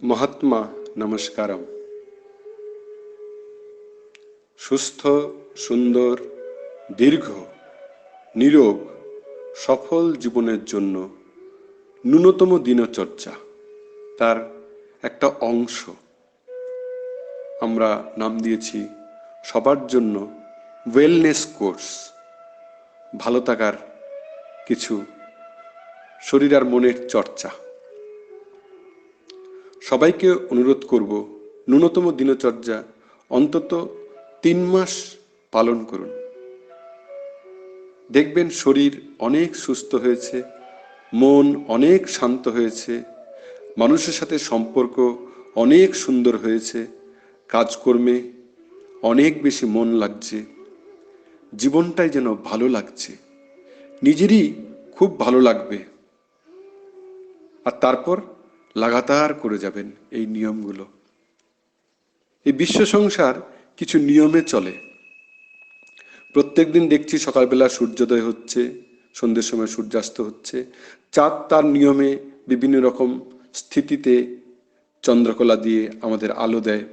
মহাত্মা নমস্কারম। সুস্থ, সুন্দর, দীর্ঘ, নিরোগ, সফল জীবনের জন্য ন্যূনতম দিনচর্যা তার একটা অংশ আমরা নাম দিয়েছি সবার জন্য ওয়েলনেস কোর্স। ভালো থাকার কিছু শরীর আর মনের চর্চা। সবাইকে অনুরোধ করব ন্যূনতম দিনচর্যা অন্তত 3 মাস পালন করুন। দেখবেন শরীর অনেক সুস্থ হয়েছে, মন অনেক শান্ত হয়েছে, মানুষের সাথে সম্পর্ক অনেক সুন্দর হয়েছে, কাজকর্মে অনেক বেশি মন লাগছে, জীবনটাই যেন ভালো লাগছে, নিজেরই খুব ভালো লাগবে। আর তারপর লাগাতার করে যাবেন এই নিয়মগুলো। এই বিশ্ব সংসার কিছু নিয়মে চলে। প্রত্যেকদিন দেখছি সকালবেলা সূর্যোদয় হচ্ছে, সন্ধ্যের সময় সূর্যাস্ত হচ্ছে, চাঁদ তার নিয়মে বিভিন্ন রকম স্থিতিতে চন্দ্রকলা দিয়ে আমাদের আলো দেয়।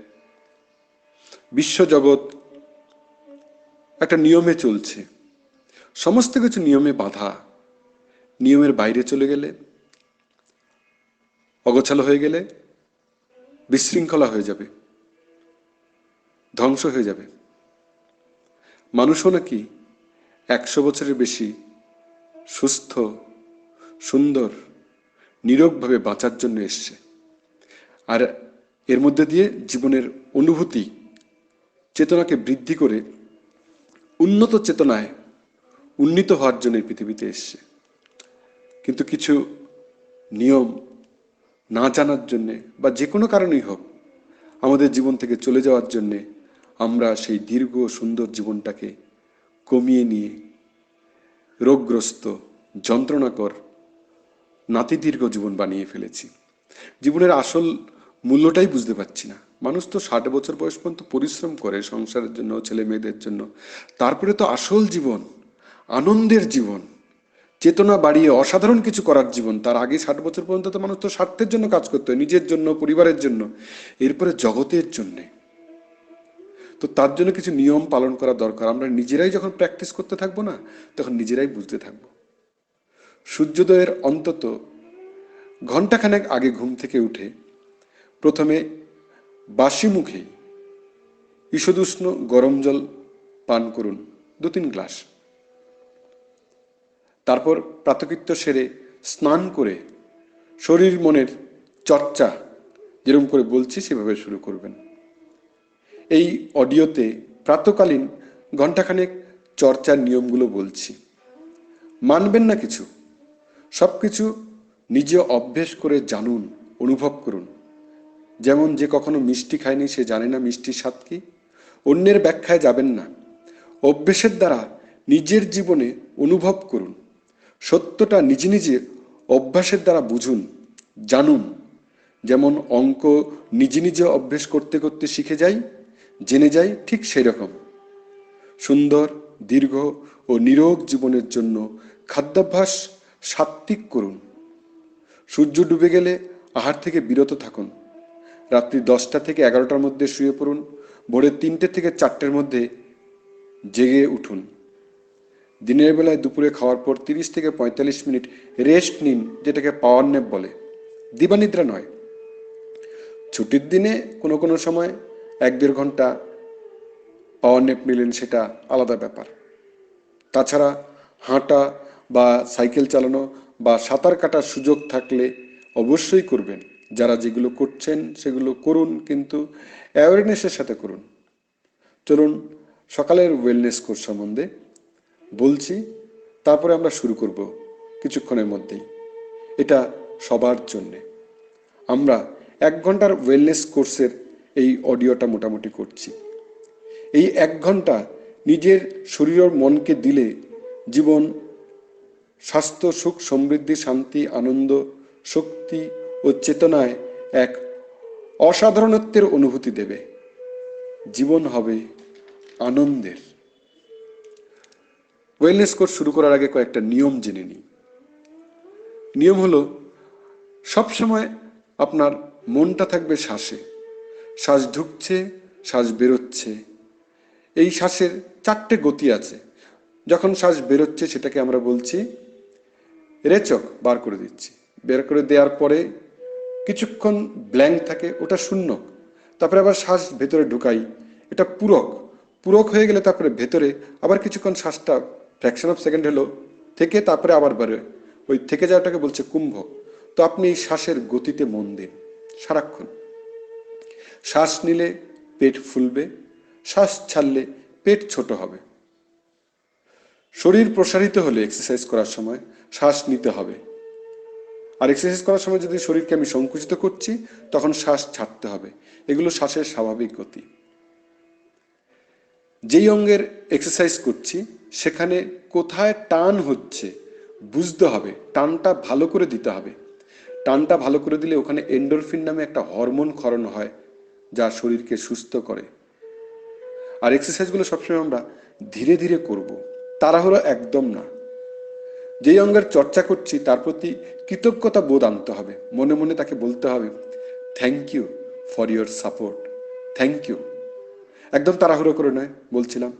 বিশ্বজগৎ একটা নিয়মে চলছে, সমস্ত কিছু নিয়মে বাঁধা। নিয়মের বাইরে চলে গেলে, অগোছালো হয়ে গেলে বিশৃঙ্খলা হয়ে যাবে, ধ্বংস হয়ে যাবে। মানুষও নাকি 100 বছরের বেশি সুস্থ, সুন্দর, নীরবভাবে বাঁচার জন্য এসছে। আর এর মধ্যে দিয়ে জীবনের অনুভূতি, চেতনাকে বৃদ্ধি করে উন্নত চেতনায় উন্নীত হওয়ার জন্য পৃথিবীতে এসছে। কিন্তু কিছু নিয়ম না জানার জন্যে বা যে কোনো কারণেই হোক আমাদের জীবন থেকে চলে যাওয়ার জন্যে আমরা সেই দীর্ঘ সুন্দর জীবনটাকে কমিয়ে নিয়ে রোগগ্রস্ত, যন্ত্রণাকর, নাতিদীর্ঘ জীবন বানিয়ে ফেলেছি। জীবনের আসল মূল্যটাই বুঝতে পারছি না। মানুষ তো 60 বছর বয়স পর্যন্ত পরিশ্রম করে সংসারের জন্য, ছেলে মেয়েদের জন্য। তারপরে তো আসল জীবন, আনন্দের জীবন, চেতনা বাড়িয়ে অসাধারণ কিছু করার জীবন। তার আগে 60 বছর পর্যন্ত তো মানুষ তো স্বার্থের জন্য কাজ করতে হয়, নিজের জন্য, পরিবারের জন্য, এরপরে জগতের জন্যে। তো তার জন্য কিছু নিয়ম পালন করা দরকার। আমরা নিজেরাই যখন প্র্যাকটিস করতে থাকবো না, তখন নিজেরাই বুঝতে থাকবো। সূর্যোদয়ের অন্তত ঘণ্টাখানেক আগে ঘুম থেকে উঠে প্রথমে বাসি মুখে ঈষদুষ্ণ গরম জল পান করুন 2-3 গ্লাস। তারপর প্রাতকৃত্য সেরে স্নান করে শরীর মনের চর্চা যেরকম করে বলছি সেভাবে শুরু করবেন। এই অডিওতে প্রাতকালীন ঘণ্টাখানেক চর্চার নিয়মগুলো বলছি, মানবেন না কিছু, সব কিছু নিজে অভ্যেস করে জানুন, অনুভব করুন। যেমন যে কখনো মিষ্টি খায়নি সে জানে না মিষ্টির স্বাদ কি। অন্যের ব্যাখ্যায় যাবেন না, অভ্যেসের দ্বারা নিজের জীবনে অনুভব করুন। সত্যটা নিজে নিজে অভ্যাসের দ্বারা বুঝুন, জানুন। যেমন অঙ্ক নিজে নিজে অভ্যেস করতে করতে শিখে যাই, জেনে যাই, ঠিক সেই রকম সুন্দর, দীর্ঘ ও নিরোগ জীবনের জন্য খাদ্যাভ্যাস সাত্ত্বিক করুন। সূর্য ডুবে গেলে আহার থেকে বিরত থাকুন। রাত্রি 10টা থেকে 11টার মধ্যে শুয়ে পড়ুন। ভোরের 3টে থেকে 4টের মধ্যে জেগে উঠুন। দিনের বেলায় দুপুরে খাওয়ার পর 30 থেকে 45 মিনিট রেস্ট নিন, যেটাকে পাওয়ার ন্যাপ বলে। দিবানিদ্রা নয়। ছুটির দিনে কোনো কোনো সময় 1-1.5 ঘন্টা পাওয়ার ন্যাপ নিলেন, সেটা আলাদা ব্যাপার। তাছাড়া হাঁটা বা সাইকেল চালানো বা সাঁতার কাটার সুযোগ থাকলে অবশ্যই করবেন। যারা যেগুলো করছেন সেগুলো করুন, কিন্তু অ্যাওয়ারনেসের সাথে করুন। চলুন সকালের ওয়েলনেস কোর্স সম্বন্ধে বলছি, তারপরে আমরা শুরু করব কিছুক্ষণের মধ্যেই। এটা সবার জন্যে। আমরা 1 ঘন্টার ওয়েলনেস কোর্সের এই অডিওটা মোটামুটি করছি। এই 1 ঘন্টা নিজের শরীর ও মনকে দিলে জীবন স্বাস্থ্য, সুখ, সমৃদ্ধি, শান্তি, আনন্দ, শক্তি ও চেতনায় এক অসাধারণত্বের অনুভূতি দেবে। জীবন হবে আনন্দের। ওয়েলনেস কোর্স শুরু করার আগে কয়েকটা নিয়ম জেনে নিই। নিয়ম হলো, সবসময় আপনার মনটা থাকবে শ্বাসে। শ্বাস ঢুকছে, শ্বাস বেরোচ্ছে। এই শ্বাসের 4টে গতি আছে। যখন শ্বাস বেরোচ্ছে সেটাকে আমরা বলছি রেচক, বার করে দিচ্ছি। বের করে দেওয়ার পরে কিছুক্ষণ ব্ল্যাঙ্ক থাকে, ওটা শূন্য। তারপরে আবার শ্বাস ভেতরে ঢুকাই, এটা পূরক। পূরক হয়ে গেলে তারপরে ভেতরে আবার কিছুক্ষণ শ্বাসটা ফ্র্যাকশন অফ সেকেন্ড হলো থেকে তারপরে আবার বেরোয়, ওই থেকে যাওয়াটাকে বলছে কুম্ভ। তো আপনি এই শ্বাসের গতিতে মন দিন সারাক্ষণ। শ্বাস নিলে পেট ফুলবে, শ্বাস ছাড়লে পেট ছোট হবে। শরীর প্রসারিত হলে এক্সারসাইজ করার সময় শ্বাস নিতে হবে। আর এক্সারসাইজ করার সময় যদি শরীরকে আমি সংকুচিত করছি তখন শ্বাস ছাড়তে হবে। এগুলো শ্বাসের স্বাভাবিক গতি। যেই অঙ্গের এক্সারসাইজ করছি সেখানে কোথায় টান হচ্ছে বুঝতে হবে, টানটা ভালো করে দিতে হবে। টানটা ভালো করে দিলে ওখানে এন্ডোরফিন নামে একটা হরমোন ক্ষরণ হয় যা শরীরকে সুস্থ করে। আর এক্সারসাইজগুলো সবসময় আমরা ধীরে ধীরে করব, তাড়াহুড়ো একদম না। যেই অঙ্গের চর্চা করছি তার প্রতি কৃতজ্ঞতা বোধ আনতে হবে। মনে মনে তাকে বলতে হবে thank you for your support, thank you. একদম তাড়াহুড়ো করে নয়, বলছিলাম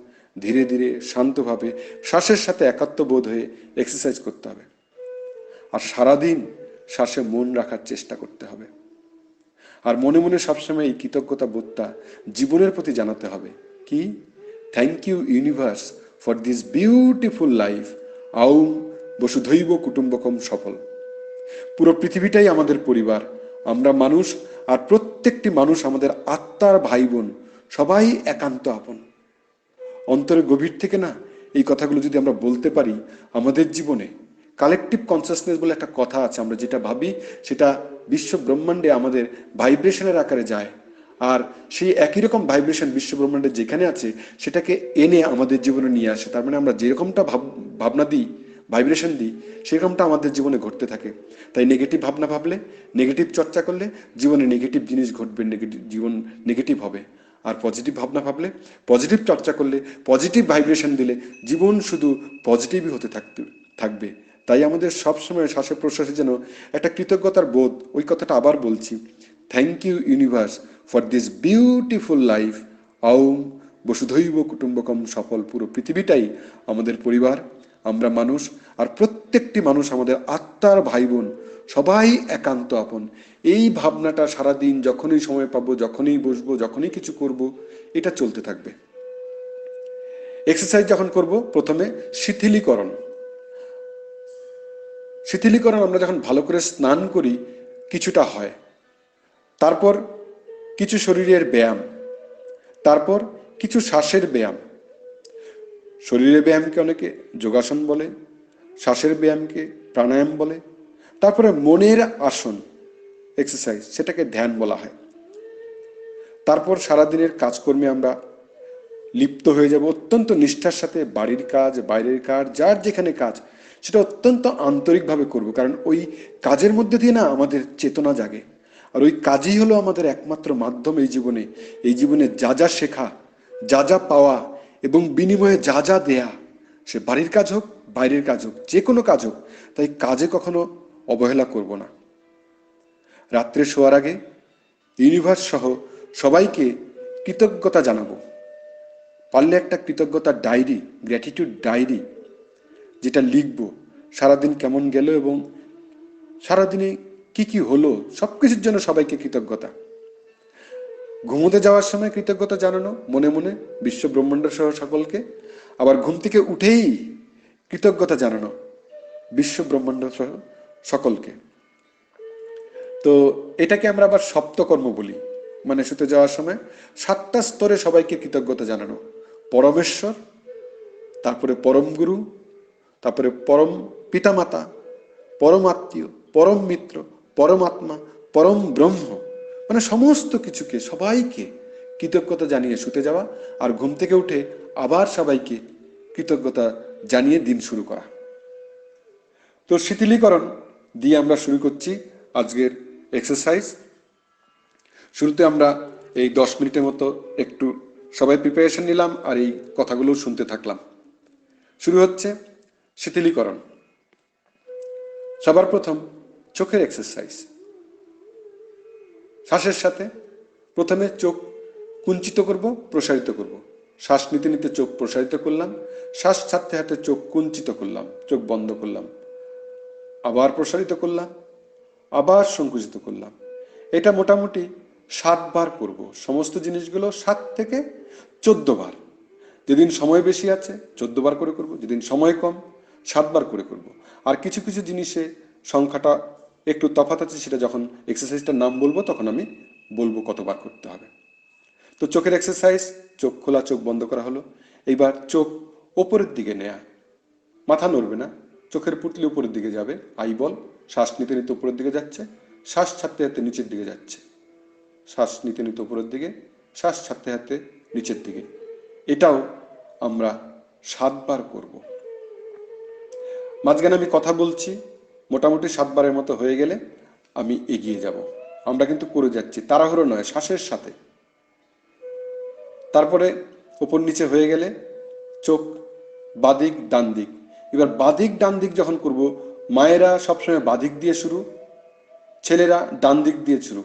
ধীরে ধীরে শান্তভাবে শ্বাসের সাথে একাত্ম বোধ হয়ে এক্সারসাইজ করতে হবে। আর সারাদিন শ্বাসে মন রাখার চেষ্টা করতে হবে। আর মনে মনে সবসময় এই কৃতজ্ঞতা বোধটা জীবনের প্রতি জানাতে হবে। কি? Thank you universe for this beautiful life, আউম বসুধৈব কুটুম্বকম সফল। পুরো পৃথিবীটাই আমাদের পরিবার, আমরা মানুষ, আর প্রত্যেকটি মানুষ আমাদের আত্মার ভাই বোন, সবাই একান্ত আপন। অন্তরের গভীর থেকে না এই কথাগুলো যদি আমরা বলতে পারি আমাদের জীবনে, কালেকটিভ কনসাসনেস বলে একটা কথা আছে, আমরা যেটা ভাবি সেটা বিশ্ব ব্রহ্মাণ্ডে আমাদের ভাইব্রেশনের আকারে যায়। আর সেই একই রকম ভাইব্রেশন বিশ্ব ব্রহ্মাণ্ডে যেখানে আছে সেটাকে এনে আমাদের জীবনে নিয়ে আসে। তার মানে আমরা যেরকমটা ভাবনা দিই, ভাইব্রেশন দিই, সেরকমটা আমাদের জীবনে ঘটতে থাকে। তাই নেগেটিভ ভাবনা ভাবলে, নেগেটিভ চর্চা করলে জীবনে নেগেটিভ জিনিস ঘটবে, জীবন নেগেটিভ হবে। আর পজিটিভ ভাবনা ভাবলে, পজিটিভ চর্চা করলে, পজিটিভ ভাইব্রেশন দিলে জীবন শুধু পজিটিভই হতে থাকবে। তাই আমাদের সবসময় শ্বাসে প্রশ্বাসে যেন একটা কৃতজ্ঞতার বোধ, ওই কথাটা আবার বলছি, thank you universe for this beautiful life, আউম বসুধৈব কুটুম্বকম সফল। পুরো পৃথিবীটাই আমাদের পরিবার, আমরা মানুষ, আর প্রত্যেকটি মানুষ আমাদের আত্মার ভাই বোন, সবাই একান্ত আপন। এই ভাবনাটা সারাদিন যখনই সময় পাবো, যখনই বসবো, যখনই কিছু করব, এটা চলতে থাকবে। এক্সারসাইজ যখন করব প্রথমে শিথিলীকরণ। শিথিলীকরণ আমরা যখন ভালো করে স্নান করি কিছুটা হয়, তারপর কিছু শরীরের ব্যায়াম, তারপর কিছু শ্বাসের ব্যায়াম। শরীরের ব্যায়ামকে অনেকে যোগাসন বলে, শ্বাসের ব্যায়ামকে প্রাণায়াম বলে, তারপরে মনের আসন এক্সারসাইজ, সেটাকে ধ্যান বলা হয়। তারপর সারাদিনের কাজকর্মে আমরা লিপ্ত হয়ে যাব অত্যন্ত নিষ্ঠার সাথে। বাড়ির কাজ, বাইরের কাজ, যার যেখানে কাজ সেটা অত্যন্ত আন্তরিকভাবে করব, কারণ ওই কাজের মধ্যে দিয়ে না আমাদের চেতনা জাগে। আর ওই কাজই হলো আমাদের একমাত্র মাধ্যম এই জীবনে যা যা শেখা, যা যা পাওয়া এবং বিনিময়ে যা যা দেয়া, সে বাড়ির কাজ হোক, বাইরের কাজ হোক, যে কোনো কাজ হোক। তাই কাজে কখনো অবহেলা করব না। রাত্রে শোয়ার আগে ইউনিভার্স সহ সবাইকে কৃতজ্ঞতা জানাবো। পারলে একটা কৃতজ্ঞতার ডায়েরি, গ্র্যাটিটিউড ডায়েরি, যেটা লিখবো সারাদিন কেমন গেল এবং সারাদিনে কি কি হলো, সবকিছুর জন্য সবাইকে কৃতজ্ঞতা। ঘুমোতে যাওয়ার সময় কৃতজ্ঞতা জানানো মনে মনে বিশ্ব ব্রহ্মাণ্ড সহ সকলকে। আবার ঘুম থেকে উঠেই কৃতজ্ঞতা জানানো বিশ্ব ব্রহ্মাণ্ড সহ সকলকে। তো এটাকে আমরা আবার সপ্তকর্ম বলি। মানে শুতে যাওয়ার সময় 7টা স্তরে সবাইকে কৃতজ্ঞতা জানানো। পরমেশ্বর, তারপরে পরম গুরু, তারপরে পরম পিতামাতা, পরম আত্মীয়, পরম মিত্র, পরমাত্মা, পরম ব্রহ্ম, মানে সমস্ত কিছুকে, সবাইকে কৃতজ্ঞতা জানিয়ে শুতে যাওয়া। আর ঘুম থেকে উঠে আবার সবাইকে কৃতজ্ঞতা জানিয়ে দিন শুরু করা। তো শিথিলীকরণ দিয়ে আমরা শুরু করছি আজকের এক্সারসাইজ। শুরুতে আমরা এই 10 মিনিটের মতো একটু সবাই প্রিপারেশন নিলাম আর এই কথাগুলো শুনতে থাকলাম। শুরু হচ্ছে শিথিলীকরণ। সবার প্রথম চোখের এক্সারসাইজ। শ্বাসের সাথে প্রথমে চোখ কুঞ্চিত করব, প্রসারিত করব। শ্বাস নিতে নিতে চোখ প্রসারিত করলাম, শ্বাস ছাড়তে হাতে চোখ কুঞ্চিত করলাম, চোখ বন্ধ করলাম, আবার প্রসারিত করলাম, আবার সংকুচিত করলাম। এটা মোটামুটি 7 বার করব। সমস্ত জিনিসগুলো 7 থেকে 14 বার। যেদিন সময় বেশি আছে 14 বার করে করব, যেদিন সময় কম 7 বার করে করব। আর কিছু কিছু জিনিসে সংখ্যাটা একটু তফাৎ আছে, সেটা যখন এক্সারসাইজটার নাম বলবো তখন আমি বলবো কতবার করতে হবে। তো চোখের এক্সারসাইজ, চোখ খোলা, চোখ বন্ধ করা হলো। এইবার চোখ ওপরের দিকে নেয়া, মাথা নড়বে না, চোখের পুঁটলি উপরের দিকে যাবে, আইবল। শ্বাস নিতে নিতে উপরের দিকে যাচ্ছে, শ্বাস ছাড়তে হাতে নিচের দিকে যাচ্ছে, শ্বাস নিতে নিতে উপরের দিকে, শ্বাস ছাড়তে হাতে নিচের দিকে। এটাও আমরা 7 বার করব। মাঝখানে আমি কথা বলছি, মোটামুটি 7 বারের মতো হয়ে গেলে আমি এগিয়ে যাব। আমরা কিন্তু করে যাচ্ছি, তাড়াহুড়ো নয়, শ্বাসের সাথে। তারপরে ওপর নিচে হয়ে গেলে চোখ বাদিক ডান দিক। এবার বাদিক ডান দিক যখন করব, মায়েরা সবসময় বাদিক দিয়ে শুরু, ছেলেরা ডান দিক দিয়ে শুরু।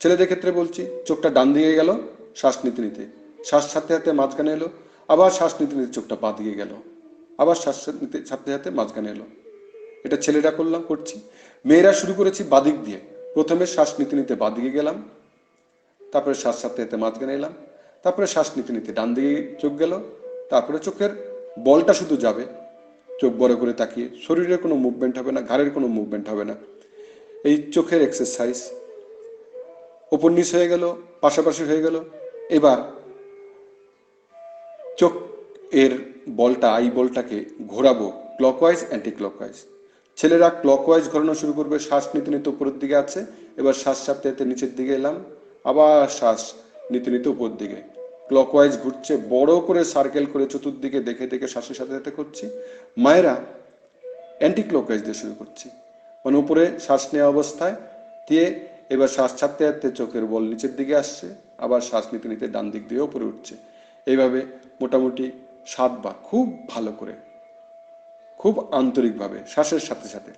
ছেলেদের ক্ষেত্রে বলছি, চোখটা ডান দিকে গেল শ্বাস নিতে নিতে, শ্বাস ছাড়তে হাতে মাঝখানে এলো, আবার শ্বাস নিতে নিতে চোখটা বাঁ দিকে গেল, আবার শ্বাস নিতে ছাড়তে হাতে মাঝখানে এলো। এটা ছেলেরা করছি। মেয়েরা শুরু করেছি বাদিক দিয়ে। প্রথমে শ্বাস নিতে নিতে বাঁ দিকে গেলাম, তারপরে শ্বাস ছাড়তে হাতে মাঝখানে এলাম, তারপরে শ্বাস নিতে নিতে ডান দিকে চোখ গেল, তারপরে চোখের বলটা শুধু যাবে, চোখ বড় করে তাকিয়ে, শরীরের কোনো মুভমেন্ট হবে না, ঘাড়ের কোনো মুভমেন্ট হবে না। এই চোখের এক্সারসাইজ ওপর নিচ হয়ে গেল, পাশাপাশি হয়ে গেল। এবার চোখ এর বলটা, আই বলটাকে ঘোরাবো ক্লকওয়াইজ অ্যান্টি ক্লকওয়াইজ। ছেলেরা ক্লকওয়াইজ ঘোরানো শুরু করবে, শ্বাস নিতে নিতে উপরের দিকে আছে, এবার শ্বাস ছাড়তে নিতে নিচের দিকে এলাম, আবার শ্বাস নিতে নিতে উপর দিকে। ক্লকওয়াইজ ঘুরছে, বড় করে সার্কেল করে চতুর্দিকে দেখে দেখে শ্বাসের সাথে সাথে করছি। মায়েরা অ্যান্টি ক্লকওয়াইজ দিয়ে শুরু করছি, মানে উপরে শ্বাস নেওয়া অবস্থায় দিয়ে এবার শ্বাস ছাড়তে ছাড়তে চোখের বল নিচের দিকে আসছে, আবার শ্বাস নিতে নিতে ডান দিক দিয়ে উপরে উঠছে। এইভাবে মোটামুটি 7 বার, খুব ভালো করে, খুব আন্তরিকভাবে শ্বাসের সাথে সাথে।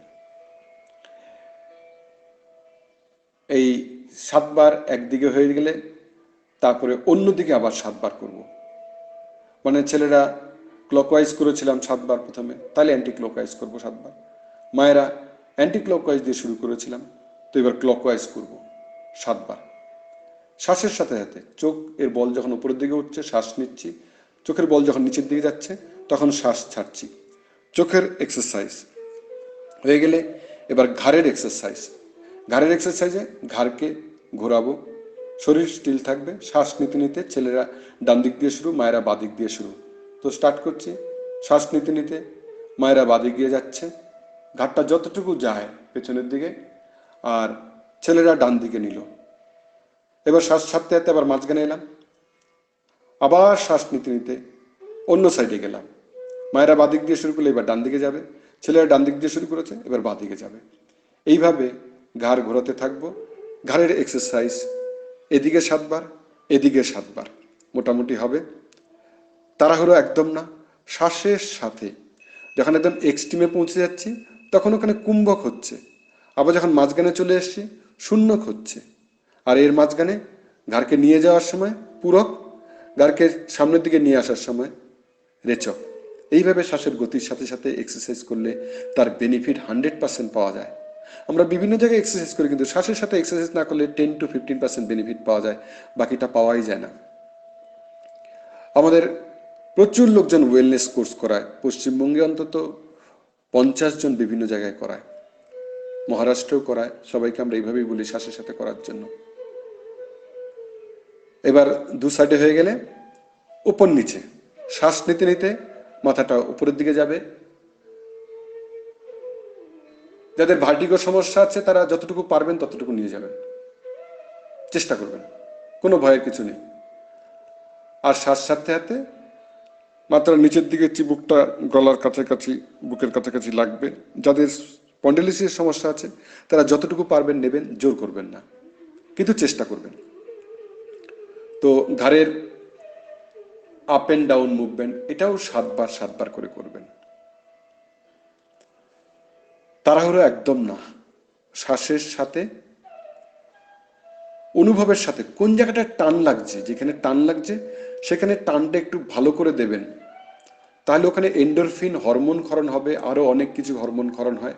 এই 7 বার একদিকে হয়ে গেলে তারপরে অন্যদিকে আবার 7 বার করব। মানে ছেলেরা ক্লকওয়াইজ করেছিলাম 7 বার প্রথমে, তাহলে অ্যান্টি ক্লকওয়াইজ করবো 7 বার। মায়েরা অ্যান্টি ক্লকওয়াইজ দিয়ে শুরু করেছিলাম, তো এবার ক্লকওয়াইজ করব 7 বার। শ্বাসের সাথে সাথে চোখ এর বল যখন উপরের দিকে উঠছে শ্বাস নিচ্ছি, চোখের বল যখন নিচের দিকে যাচ্ছে তখন শ্বাস ছাড়ছি। চোখের এক্সারসাইজ হয়ে গেলে এবার ঘাড়ের এক্সারসাইজ। ঘাড়ের এক্সারসাইজে ঘাড়কে ঘোরাবো, শরীর স্টিল থাকবে। শ্বাস নিতে নিতে ছেলেরা ডান দিক দিয়ে শুরু, মায়েরা বাঁ দিক দিয়ে শুরু। তো স্টার্ট করছি, শ্বাস নিতে নিতে মায়েরা বাঁ দিক দিয়ে যাচ্ছে, ঘাড়টা যতটুকু যায় পেছনের দিকে, আর ছেলেরা ডান দিকে নিল। এবার শ্বাস ছাড়তে ছাড়তে আবার মাঝখানে এলাম, আবার শ্বাস নিতে নিতে অন্য সাইডে গেলাম। মায়েরা বাঁ দিক দিয়ে শুরু করলে এবার ডান দিকে যাবে, ছেলেরা ডান দিক দিয়ে শুরু করেছে এবার বাঁ দিকে যাবে। এইভাবে ঘাড় ঘোরাতে থাকবো। ঘাড়ের এক্সারসাইজ এদিকে 7 বার, এদিকে 7 বার মোটামুটি হবে। তাড়াহুড়ো একদম না, শ্বাসের সাথে। যখন একদম এক্সট্রিমে পৌঁছে যাচ্ছি তখন ওখানে কুম্ভক হচ্ছে, আবার যখন মাঝখানে চলে এসছি শূন্যক হচ্ছে। আর এর মাঝখানে ঘাড়কে নিয়ে যাওয়ার সময় পূরক, ঘাড়কে সামনের দিকে নিয়ে আসার সময় রেচক। এইভাবে শ্বাসের গতির সাথে সাথে এক্সারসাইজ করলে তার বেনিফিট 100% পাওয়া যায়। আমরা বিভিন্ন জায়গায় এক্সারসাইজ করি, কিন্তু শ্বাসের সাথে এক্সারসাইজ না করলে 10 to 15% বেনিফিট পাওয়া যায়, বাকিটা পাওয়াই যায় না। আমাদের প্রচুর লোকজন ওয়েলনেস কোর্স করায়, পশ্চিমবঙ্গে অন্তত 50 জন বিভিন্ন জায়গায় করায়, মহারাষ্ট্রেও করায়। সবাইকে আমরা এইভাবেই বলি শ্বাসের সাথে করার জন্য। এবার দু সাইডে হয়ে গেলে উপর নিচে শ্বাস নিতে নিতে মাথাটা উপরের দিকে যাবে। যাদের ভার্টিগো সমস্যা আছে তারা যতটুকু পারবেন ততটুকু নিয়ে যাবেন, চেষ্টা করবেন, কোনো ভয়ের কিছু নেই। আর শ্বাস ছাড়তে হাতে মাত্রা নিচের দিকে চিবুকটা গলার কাছাকাছি, বুকের কাছাকাছি লাগবে। যাদের স্পন্ডিলোলিসিসের সমস্যা আছে তারা যতটুকু পারবেন নেবেন, জোর করবেন না, কিন্তু চেষ্টা করবেন। তো ঘাড়ের আপ অ্যান্ড ডাউন মুভমেন্ট এটাও 7 বার 7 বার করে করবেন। তাড়াহুড়ো একদম না, শ্বাসের সাথে অনুভবের সাথে কোন জায়গাটা টান লাগছে, যেখানে টান লাগছে সেখানে টানটা একটু ভালো করে দেবেন, তাহলে ওখানে এন্ডোরফিন হরমোন ক্ষরণ হবে, আরও অনেক কিছু হরমোন ক্ষরণ হয়।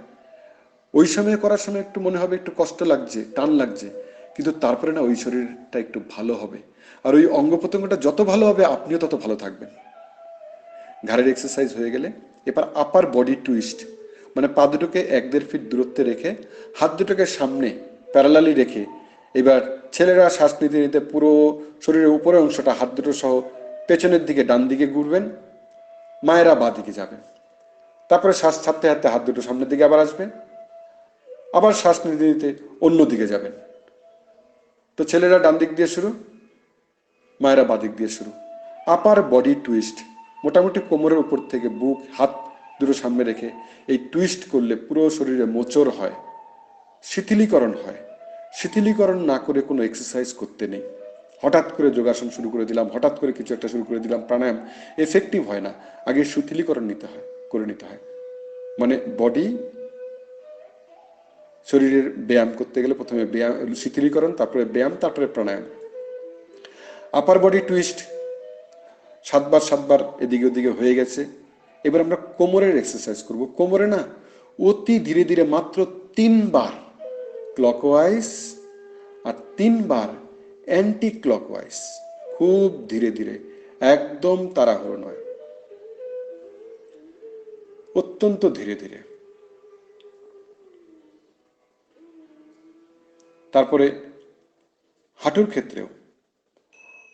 ওই সময় করার সময় একটু মনে হবে একটু কষ্ট লাগছে, টান লাগছে, কিন্তু তারপরে না ওই শরীরটা একটু ভালো হবে, আর ওই অঙ্গ প্রত্যঙ্গটা যত ভালো হবে আপনিও তত ভালো থাকবেন। ঘাড়ের এক্সারসাইজ হয়ে গেলে এবার আপার বডি টুইস্ট, মানে পা দুটোকে 1-1.5 ফিট দূরত্বে রেখে হাত দুটোকে সামনে প্যারালালি রেখে এবার ছেলেরা শ্বাস নিতে নিতে পুরো শরীরের উপরের অংশটা হাত দুটো সহ পেছনের দিকে ডান দিকে ঘুরবেন, মায়েরা বাঁ দিকে যাবেন। তারপরে শ্বাস ছাড়তে ছাড়তে হাত দুটো সামনের দিকে আবার আসবে, আবার শ্বাস নিতে নিতে অন্য দিকে যাবেন। তো ছেলেরা ডান দিক দিয়ে শুরু, মায়েরা বাঁ দিক দিয়ে শুরু। আপার বডি টুইস্ট, মোটামুটি কোমরের উপর থেকে বুক হাত দুটো সামনে রেখে এই টুইস্ট করলে পুরো শরীরে মোচড় হয়, শিথিলীকরণ হয়। শিথিলীকরণ না করে কোনো এক্সারসাইজ করতে নেই। হঠাৎ করে যোগাসন শুরু করে দিলাম, হঠাৎ করে কিছু একটা শুরু করে দিলাম, প্রাণায়াম এফেক্টিভ হয় না। আগে শিথিলীকরণ করে নিতে হয়। মানে বডি শরীরের ব্যায়াম করতে গেলে প্রথমে ব্যায়াম, শিথিলীকরণ, তারপরে ব্যায়াম, তারপরে প্রাণায়াম। আপার বডি টুইস্ট 7 বার এদিকে ওদিকে হয়ে গেছে। এবার আমরা কোমরের এক্সারসাইজ করব। কোমরে না অতি ধীরে ধীরে মাত্র 3 বার ক্লকওয়াইজ আর 3 বার অ্যান্টি ক্লকওয়াইজ, খুব ধীরে ধীরে, একদম তাড়াহুড়ো নয়, অত্যন্ত ধীরে ধীরে। তারপরে হাঁটুর ক্ষেত্রেও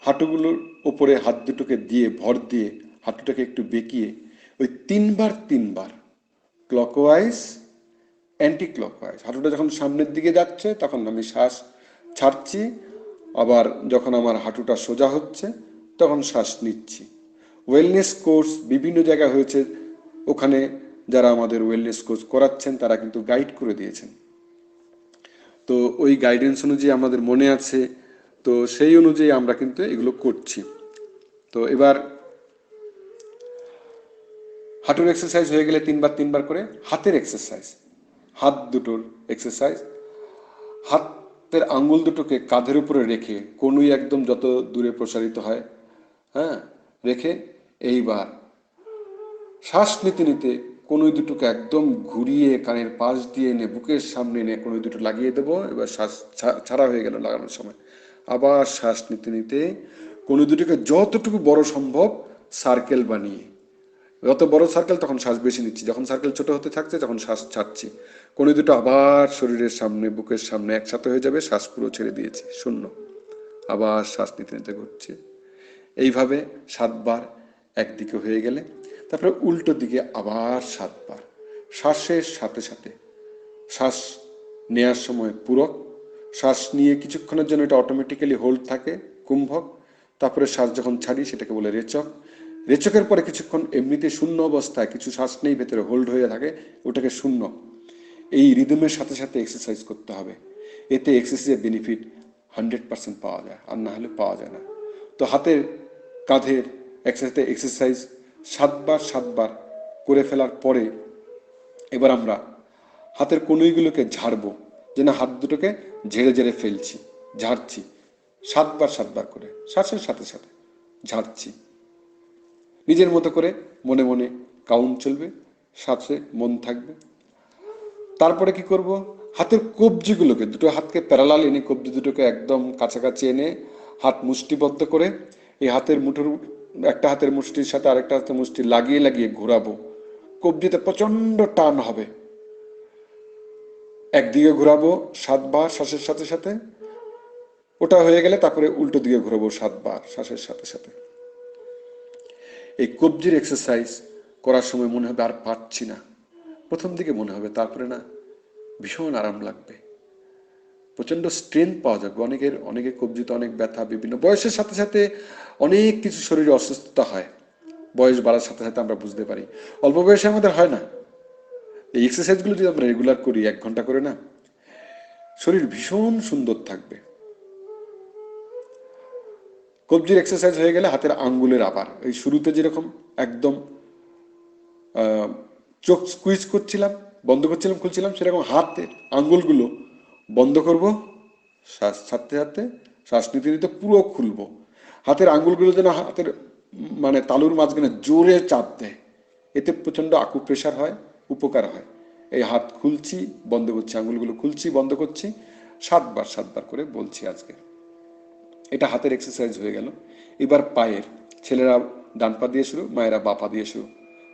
হাঁটুগুলোর ওপরে হাত দুটোকে দিয়ে ভর দিয়ে হাঁটুটাকে একটু বেঁকিয়ে ওই 3 বার ক্লকওয়াইজ অ্যান্টি ক্লকওয়াইজ। হাঁটুটা যখন সামনের দিকে যাচ্ছে তখন আমি শ্বাস ছাড়ছি, আবার যখন আমার হাঁটুটা সোজা হচ্ছে তখন শ্বাস নিচ্ছি। ওয়েলনেস কোর্স বিভিন্ন জায়গায় হয়েছে, ওখানে যারা আমাদের ওয়েলনেস কোর্স করাচ্ছেন তারা কিন্তু গাইড করে দিয়েছেন। তো ওই গাইডেন্স অনুযায়ী আমাদের মনে আছে, তো সেই অনুযায়ী আমরা কিন্তু এগুলো করছি। তো এবার হাঁটুর এক্সারসাইজ হয়ে গেলে 3 বার করে হাতের এক্সারসাইজ, হাত দুটোর এক্সারসাইজ। হাতের আঙ্গুল দুটোকে কাঁধের উপরে রেখে কনুই একদম যত দূরে প্রসারিত হয়, হ্যাঁ, রেখে এইবার শ্বাস নিতে নিতে কনুই দুটোকে একদম ঘুরিয়ে কানের পাশ দিয়ে এনে বুকের সামনে এনে কনুই দুটো লাগিয়ে দেবো। এবার শ্বাস ছাড়া হয়ে গেল লাগানোর সময়। আবার শ্বাস নিতে নিতে কনুই দুটোকে যতটুকু বড় সম্ভব সার্কেল বানিয়ে, যত বড় সার্কেল তখন শ্বাস বেশি নিচ্ছি, যখন সার্কেল ছোট হতে থাকছে তখন শ্বাস ছাড়ছি। কনুই দুটো আবার শরীরের সামনে বুকের সামনে একসাথে হয়ে যাবে, শ্বাস পুরো ছেড়ে দিয়েছি, শূন্য। আবার শ্বাস নিতে নিতে ঘুরছে। এইভাবে 7 বার একদিকে হয়ে গেলে তারপরে উল্টো দিকে আবার 7 বার। শ্বাসের সাথে সাথে শ্বাস নেওয়ার সময় পূরক, শ্বাস নিয়ে কিছুক্ষণের জন্য এটা অটোমেটিক্যালি হোল্ড থাকে কুম্ভক, তারপরে শ্বাস যখন ছাড়ি সেটাকে বলে রেচক। রেচকের পরে কিছুক্ষণ এমনিতে শূন্য অবস্থায়, কিছু শ্বাস নেই ভেতরে হোল্ড হয়ে থাকে, ওটাকে শূন্য। এই রিদমের সাথে সাথে এক্সারসাইজ করতে হবে, এতে এক্সারসাইজের বেনিফিট 100% পাওয়া যায়, আর না হলে পাওয়া যায় না। তো হাতের কাঁধের একসাথে এক্সারসাইজ 7 বার করে ফেলার পরে এবার আমরা হাতের কনুইগুলোকে ঝাড়বো, যেন হাত দুটোকে ঝেড়ে ঝেড়ে ফেলছি, ঝাড়ছি। 7 বার করে শ্বাসের সাথে সাথে ঝাড়ছি। নিজের মতো করে মনে মনে কাউন্ট চলবে, শ্বাসে মন থাকবে। তারপরে কি করব, হাতের কবজিগুলোকে, দুটো হাতকে প্যারালাল এনে কবজি দুটোকে একদম কাছাকাছি এনে হাত মুষ্টিবদ্ধ করে এই হাতের মুঠোর একটা হাতের মুষ্টির সাথে আরেকটা হাতের মুষ্টি লাগিয়ে লাগিয়ে ঘোরাবো। কবজিতে প্রচন্ড টান হবে। একদিকে ঘোরাবো 7 বার শ্বাসের সাথে সাথে, ওটা হয়ে গেলে তারপরে উল্টো দিকে ঘোরাবো 7 বার শ্বাসের সাথে সাথে। এই কবজির এক্সারসাইজ করার সময় মনে হবে আর পারছি না, প্রথম দিকে মনে হবে, তারপরে না ভীষণ আরাম লাগবে, প্রচন্ড স্ট্রেংথ পাওয়া যাবে। অনেকের কবজিতে অনেক ব্যথা, বিভিন্ন বয়সের সাথে সাথে অনেক কিছু শরীরে অসুস্থতা হয়, বয়স বাড়ার সাথে সাথে আমরা বুঝতে পারি। অল্প বয়সে আমাদের হয় না। এই এক্সারসাইজগুলো যদি আমরা রেগুলার করি 1 ঘন্টা করে না, শরীর ভীষণ সুন্দর থাকবে। কবজির এক্সারসাইজ হয়ে গেলে হাতের আঙ্গুলের আবার এই শুরুতে যেরকম একদম চোখ স্কুইজ করছিলাম, বন্ধ করছিলাম, খুলছিলাম, সেরকম হাতের আঙ্গুলগুলো বন্ধ করব, শ্বাস ছাড়তে ছাড়তে, শ্বাস নিতে নিতে পুরো খুলবো। হাতের আঙ্গুলগুলো যেন হাতের মানে তালুর মাঝখানে জোরে চাপ দেয়, এতে প্রচণ্ড আকুপ্রেশার হয়, উপকার হয়। এই হাত খুলছি বন্ধ করছি, আঙ্গুলগুলো খুলছি বন্ধ করছি, 7 বার করে বলছি আজকে। এটা হাতের এক্সারসাইজ হয়ে গেল। এবার পায়ের, ছেলেরা ডান পা দিয়ে শুরু, মায়েরা বা পা দিয়ে শুরু।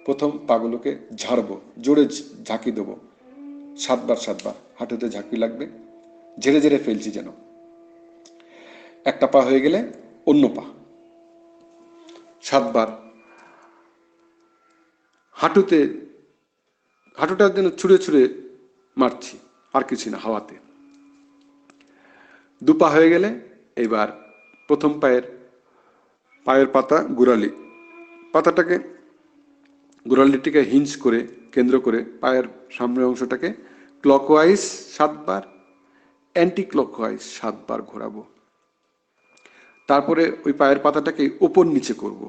প্রথম পাগুলোকে ঝাড়বো, জোরে ঝাঁকি দেবো, 7 বার। হাঁটুতে ঝাঁকি লাগবে, ঝেড়ে ঝেড়ে ফেলছি যেন। একটা পা হয়ে গেলে অন্য পা 7 বার। হাঁটুটা যেন ছুঁড়ে ছুঁড়ে মারছি, আর কিছু না, হাওয়াতে। 2 পা হয়ে গেলে এবার প্রথম পায়ের পাতা গোড়ালি, পাতাটাকে গোড়ালিটিকে হিঞ্জ করে কেন্দ্র করে পায়ের সামনের অংশটাকে ক্লকওয়াইজ 7 বার, অ্যান্টি ক্লকওয়াইজ 7 বার ঘোরাবো। তারপরে ওই পায়ের পাতাটাকে ওপর নিচে করব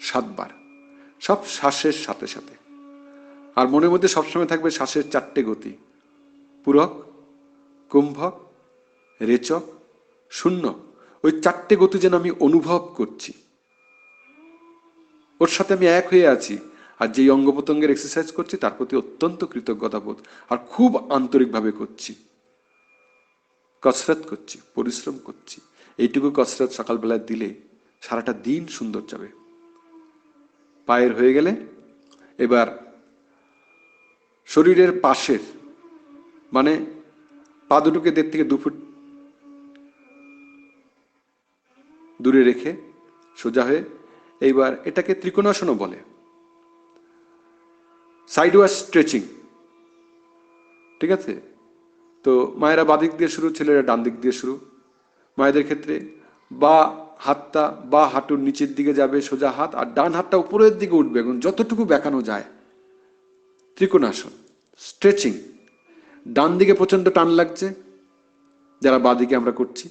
7 বার, সব শ্বাসের সাথে সাথে। আর মনের মধ্যে সবসময় থাকবে শ্বাসের 4টে গতি: পূরক, কুম্ভক, রেচক, শূন্য। ওই 4টে গতি যেন আমি অনুভব করছি, ওর সাথে আমি এক হয়ে আছি। আর যেই অঙ্গ প্রত্যঙ্গের এক্সারসাইজ করছি তার প্রতি অত্যন্ত কৃতজ্ঞতাবোধ, আর খুব আন্তরিকভাবে করছি। কসরত করছি, পরিশ্রম করছি। এইটুকু কসরত সকালবেলায় দিলে সারাটা দিন সুন্দর যাবে। পায়ের হয়ে গেলে এবার শরীরের পাশের, মানে পা দুটোকে 1.5 থেকে 2 ফুট দূরে রেখে সোজা হয়ে, এইবার এটাকে ত্রিকোণাসনও বলে, সাইডওয়াইজ স্ট্রেচিং। ঠিক আছে? তো মায়েরা বাদিক দিয়ে শুরু, ছেলেরা ডান দিক দিয়ে শুরু। মায়েদের ক্ষেত্রে বা হাতটা বা হাঁটুর নিচের দিকে যাবে সোজা হাত, আর ডান হাতটা উপরের দিকে উঠবে এবং যতটুকু বেঁকানো যায়। ত্রিকোণাসন, স্ট্রেচিং। ডান দিকে প্রচণ্ড টান লাগছে যারা বাদিকে আমরা করছি,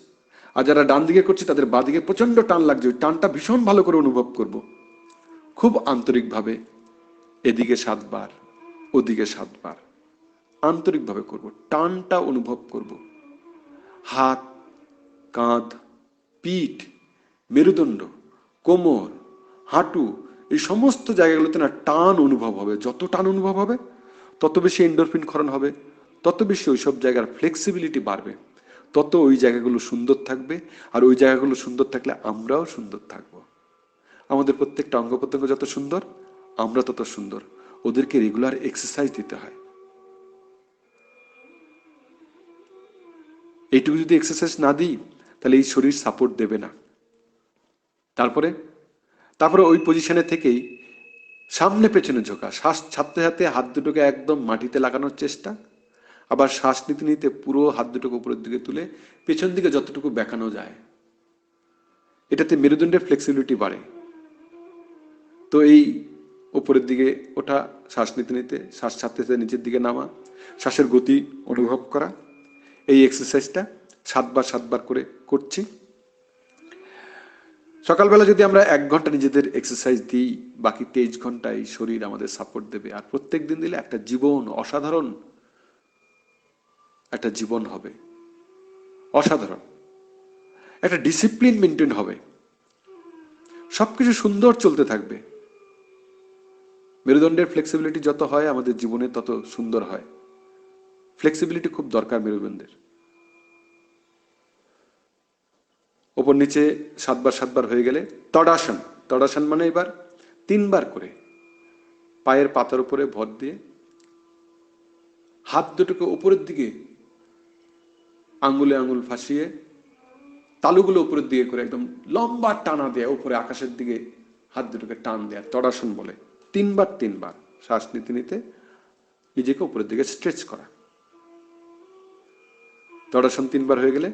আর যারা ডান দিকে করছি তাদের বাদিকে প্রচণ্ড টান লাগছে। ওই টানটা ভীষণ ভালো করে অনুভব করব, খুব আন্তরিকভাবে। এদিকে 7 বার, ওদিকে 7 বার, আন্তরিকভাবে করব, টানটা অনুভব করব। হাত, কাঁধ, পিঠ, মেরুদণ্ড, কোমর, হাঁটু, এই সমস্ত জায়গাগুলোতে না টান অনুভব হবে। যত টান অনুভব হবে তত বেশি এন্ডোরফিন ক্ষরণ হবে, তত বেশি ওইসব জায়গার ফ্লেক্সিবিলিটি বাড়বে, তত ওই জায়গাগুলো সুন্দর থাকবে। আর ওই জায়গাগুলো সুন্দর থাকলে আমরাও সুন্দর থাকব। আমাদের প্রত্যেকটা অঙ্গ প্রত্যঙ্গ যত সুন্দর, আমরা তত সুন্দর। ওদেরকে রেগুলার এক্সারসাইজ দিতে হয়। এইটুকু যদি এক্সারসাইজ না দিই তাহলে এই শরীর সাপোর্ট দেবে না। তারপরে ওই পজিশনে থেকেই সামনে পেছনে ঝোঁকা, শ্বাস ছাড়তে ছাড়তে হাত দুটোকে একদম মাটিতে লাগানোর চেষ্টা, আবার শ্বাস নিতে নিতে পুরো হাত দুটোকে উপরের দিকে তুলে পেছন দিকে যতটুকু বেঁকানো যায়। এটাতে মেরুদণ্ডের ফ্লেক্সিবিলিটি বাড়ে। তো এই উপরের দিকে ওঠা, শ্বাস নিতে নিতে শ্বাস ছাড়তে ছাড়তে নিচের দিকে নামা, শ্বাসের গতি অনুভব করা, এই এক্সারসাইজটা 7 বার করে করছি। সকালবেলা যদি আমরা 1 ঘন্টা নিজেদের এক্সারসাইজ দিই, বাকি 23 ঘন্টায় শরীর আমাদের সাপোর্ট দেবে। আর প্রত্যেক দিন দিলে একটা জীবন, অসাধারণ একটা জীবন হবে, অসাধারণ একটা ডিসিপ্লিন মেনটেন হবে, সবকিছু সুন্দর চলতে থাকবে। মেরুদণ্ডের ফ্লেক্সিবিলিটি যত হয় আমাদের জীবনে তত সুন্দর হয়। ফ্লেক্সিবিলিটি খুব দরকার মেরুদণ্ডের। ওপর নিচে 7 বার হয়ে গেলে তড়াসন। তড়াসন মানে এবার 3 বার করে পায়ের পাতার উপরে ভর দিয়ে হাত দুটোকে উপরের দিকে আঙ্গুলে আঙ্গুল ফাঁসিয়ে তালুগুলো উপরের দিকে করে একদম লম্বা টানা দেয়া, উপরে আকাশের দিকে হাত দুটোকে টান দেয়া, তড়াসন বলে। 3 বার শ্বাস নিতে নিতে নিজেকে উপরের দিকে স্ট্রেচ করা। তড়াসন 3 বার হয়ে গেলে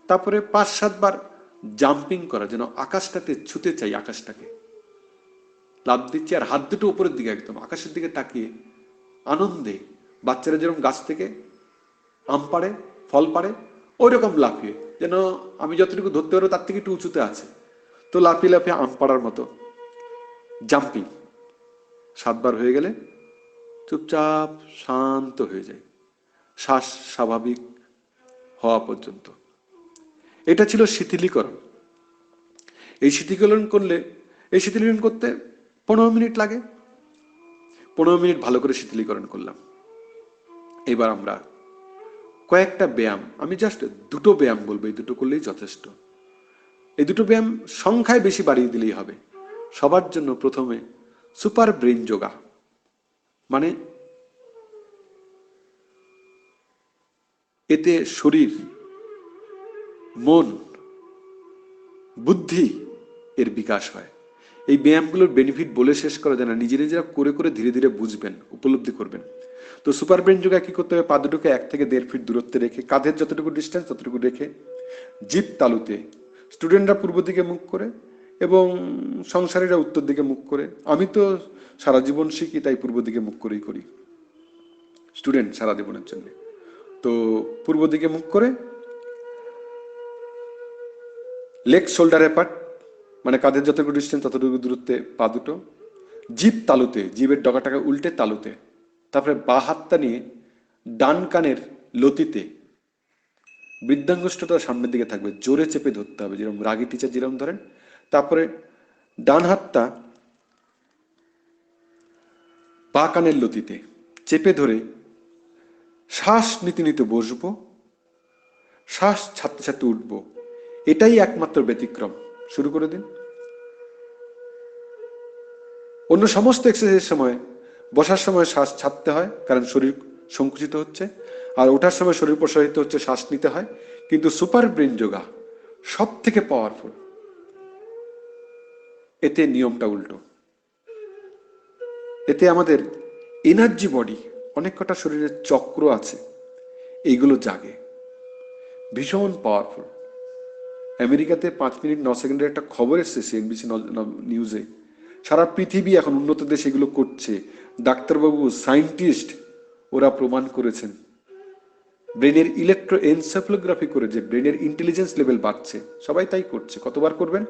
তারপরে 5-7 বার জাম্পিং করা, যেন আকাশটাতে ছুতে চাই, আকাশটাকে লাফ দিচ্ছি আর হাত দুটো উপরের দিকে একদম আকাশের দিকে তাকিয়ে আনন্দে, বাচ্চারা যেরকম গাছ থেকে আম পাড়ে, ফল পাড়ে, ওই রকম লাফিয়ে, যেন আমি যতটুকু ধরতে পারবো তার থেকে একটু উঁচুতে আছে, তো লাফিয়ে লাফিয়ে আম পাড়ার মতো জাম্পিং। 7 বার হয়ে গেলে চুপচাপ শান্ত হয়ে যায়, শ্বাস স্বাভাবিক হওয়া পর্যন্ত। এটা ছিল শিথিলীকরণ। এই শিথিলীকরণ করতে 15 মিনিট লাগে। 15 মিনিট ভালো করে শিথিলীকরণ করলাম। এবার আমরা কয়েকটা ব্যায়াম, আমি জাস্ট দুটো ব্যায়াম বলবো, এই দুটো করলেই যথেষ্ট। এই দুটো ব্যায়াম সংখ্যায় বেশি বাড়িয়ে দিলেই হবে। সবার জন্য প্রথমে সুপার ব্রেন যোগা, মানে এতে শরীর, মন, বুদ্ধি এর বিকাশ হয়। এই ব্যায়ামগুলোর বেনিফিট বলে শেষ করা যায় না, নিজেরা করে করে ধীরে ধীরে বুঝবেন, উপলব্ধি করবেন। তো সুপার ব্রেন যোগা কি করতে হবে? পা দুটোকে 1 থেকে 1.5 ফিট দূরত্বে রেখে, কাঁধের যতটুকু ডিস্টেন্স ততটুকু রেখে, জিভ তালুতে, স্টুডেন্টরা পূর্ব দিকে মুখ করে এবং সংসারীরা উত্তর দিকে মুখ করে। আমি তো সারা জীবন শিখি, তাই পূর্ব দিকে মুখ করেই করি, স্টুডেন্ট সারা জীবনের জন্য। তো পূর্ব দিকে মুখ করে, লেগ শোল্ডার অ্যাপার্ট, মানে কাঁধের যতটুকু ডিস্টেন্স ততটুকু দূরত্বে পা দুটো, জিভ তালুতে, জিভের ডগাটাকে উল্টে তালুতে, তারপরে বা হাতটা নিয়ে ডান কানের লতিতে, বৃদ্ধাঙ্গুষ্ঠটা সামনের দিকে থাকবে, জোরে চেপে ধরতে হবে, যেরকম রাগী টিচার যেরকম ধরেন। তারপরে ডান হাতটা বা কানের লতিতে চেপে ধরে শ্বাস নিতে নিতে বসবো, শ্বাস ছাড়তে ছাড়তে উঠবো। এটাই একমাত্র ব্যতিক্রম। শুরু করে দিন। অন্য সমস্ত এক্সারসাইজের সময় বসার সময় শ্বাস ছাড়তে হয়, কারণ শরীর সংকুচিত হচ্ছে, আর ওঠার সময় শরীর প্রসারিত হচ্ছে, শ্বাস নিতে হয়। কিন্তু সুপার ব্রেন যোগা সব থেকে পাওয়ারফুল, এতে নিয়মটা উল্টো। এতে আমাদের এনার্জি বডি, অনেক কটা শরীরের চক্র আছে, এইগুলো জাগে, ভীষণ পাওয়ারফুল। আমেরিকাতে 5 মিনিট 9 সেকেন্ডের একটা খবর এসছে সিএনবিসি নিউজে। সারা পৃথিবী এখন উন্নত দেশ এগুলো করছে। ডাক্তারবাবু, সায়েন্টিস্ট, ওরা প্রমাণ করেছেন ব্রেনের ইলেকট্রো এনসেফালোগ্রাফি করে যে ব্রেনের ইন্টেলিজেন্স লেভেল বাড়ছে। সবাই তাই করছে। কতবার করবেন?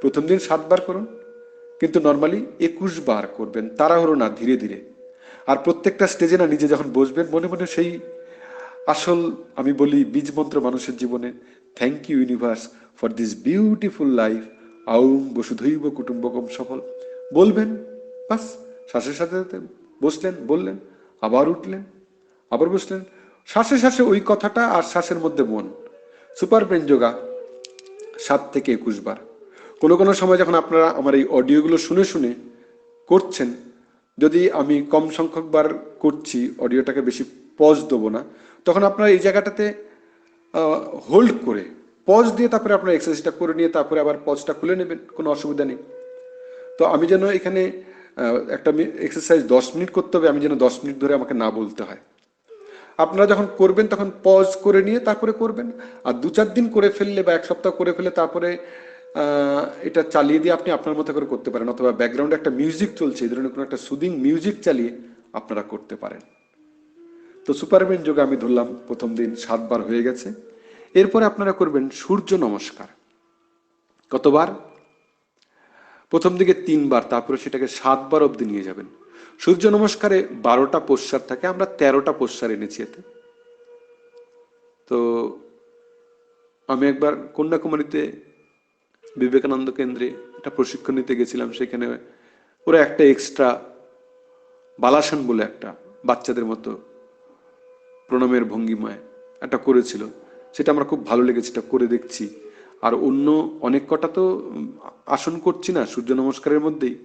প্রথম দিন 7 বার করুন, কিন্তু নর্মালি 21 বার করবেন, তাড়াহুড়ো না, ধীরে ধীরে। আর প্রত্যেকটা স্টেজে না নিজে যখন বসবেন, মনে মনে সেই আসল, আমি বলি বীজ মন্ত্র মানুষের জীবনে, thank you universe for this beautiful life, আউম বসুধৈব কুটুম্বকম সফল বলবেন। বাস, শ্বাসের সাথে সাথে বসলেন, বললেন, আবার উঠলেন, আবার বসলেন, শ্বাসে শ্বাসে ওই কথাটা, আর শ্বাসের মধ্যে মন। সুপার ব্রেন যোগা 7 থেকে 21 বার। কোনো কোনো সময় যখন আপনারা আমার এই অডিওগুলো শুনে শুনে করছেন, যদি আমি কম সংখ্যক বার করছি, অডিওটাকে বেশি পজ দেবো না, তখন আপনারা এই জায়গাটাতে হোল্ড করে পজ দিয়ে তারপরে আপনার এক্সারসাইজটা করে নিয়ে তারপরে আবার পজটা খুলে নেবেন, কোনো অসুবিধা নেই। তো আমি যেন এখানে একটা এক্সারসাইজ 10 মিনিট করতে হবে, আমি যেন 10 মিনিট ধরে আমাকে না বলতে হয়। আপনারা যখন করবেন তখন পজ করে নিয়ে তারপরে করবেন। আর 2-4 দিন করে ফেললে বা 1 সপ্তাহ করে ফেলে তারপরে এটা চালিয়ে দিয়ে আপনি আপনার মতো করে করতে পারেন, অথবা ব্যাকগ্রাউন্ডে একটা মিউজিক চলছে, এই ধরনের কোনো একটা সুদিং মিউজিক চালিয়ে আপনারা করতে পারেন। তো সুপার ব্রেন যোগা আমি ধরলাম প্রথম দিন 7 বার হয়ে গেছে। এরপরে আপনারা করবেন সূর্য নমস্কার। কতবার? প্রথম দিকে 3 বার, তারপরে সেটাকে 7 বার অবধি নিয়ে যাবেন। সূর্য নমস্কারে 12টা পোশ্চার থাকে, আমরা 13টা পোশ্চার এনেছি এতে। তো আমি একবার কন্যাকুমারীতে বিবেকানন্দ কেন্দ্রে একটা প্রশিক্ষণ নিতে গেছিলাম, সেখানে ওরা একটা এক্সট্রা বালাসন বলে একটা বাচ্চাদের মতো প্রণামের ভঙ্গিমায় একটা করেছিল, সেটা আমার খুব ভালো লেগেছে, এটা করে দেখছি। আর অন্য অনেক কটা তো আসন করছি না সূর্য নমস্কারের মধ্যেই,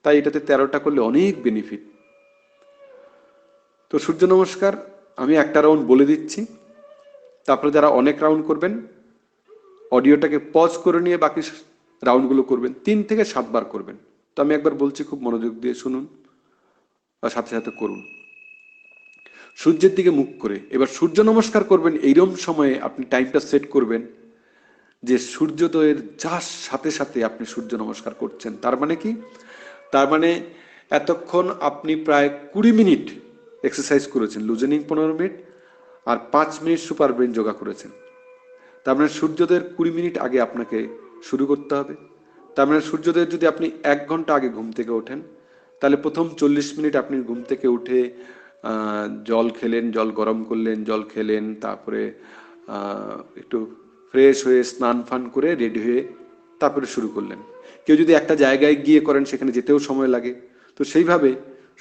তাই এটাতে 13টা করলে অনেক বেনিফিট। তো সূর্য নমস্কার আমি একটা রাউন্ড বলে দিচ্ছি, তারপরে যারা অনেক রাউন্ড করবেন অডিওটাকে পজ করে নিয়ে বাকি রাউন্ডগুলো করবেন, 3 থেকে 7 বার করবেন। তো আমি একবার বলছি, খুব মনোযোগ দিয়ে শুনুন আর সাথে সাথে করুন। সূর্যের দিকে মুখ করে এবার সূর্য নমস্কার করবেন। এইরকম সময়ে আপনি টাইমটা সেট করবেন যে সূর্যোদয়ের যার সাথে সাথে আপনি সূর্য নমস্কার করছেন। তার মানে কি? তার মানে এতক্ষণ আপনি প্রায় 20 মিনিট এক্সারসাইজ করেছেন, লুজেনিং 15 মিনিট, আর 5 মিনিট সুপার ব্রেন যোগা করেছেন। তার মানে সূর্যোদয়ের 20 মিনিট আগে আপনাকে শুরু করতে হবে। তার মানে সূর্যোদয়ের যদি আপনি 1 ঘন্টা আগে ঘুম থেকে ওঠেন, তাহলে প্রথম 40 মিনিট আপনি ঘুম থেকে উঠে জল খেলেন, জল গরম করলেন, জল খেলেন, তারপরে একটু ফ্রেশ হয়ে স্নান ফান করে রেডি হয়ে তারপরে শুরু করলেন। কেউ যদি একটা জায়গায় গিয়ে করেন সেখানে যেতেও সময় লাগে, তো সেইভাবে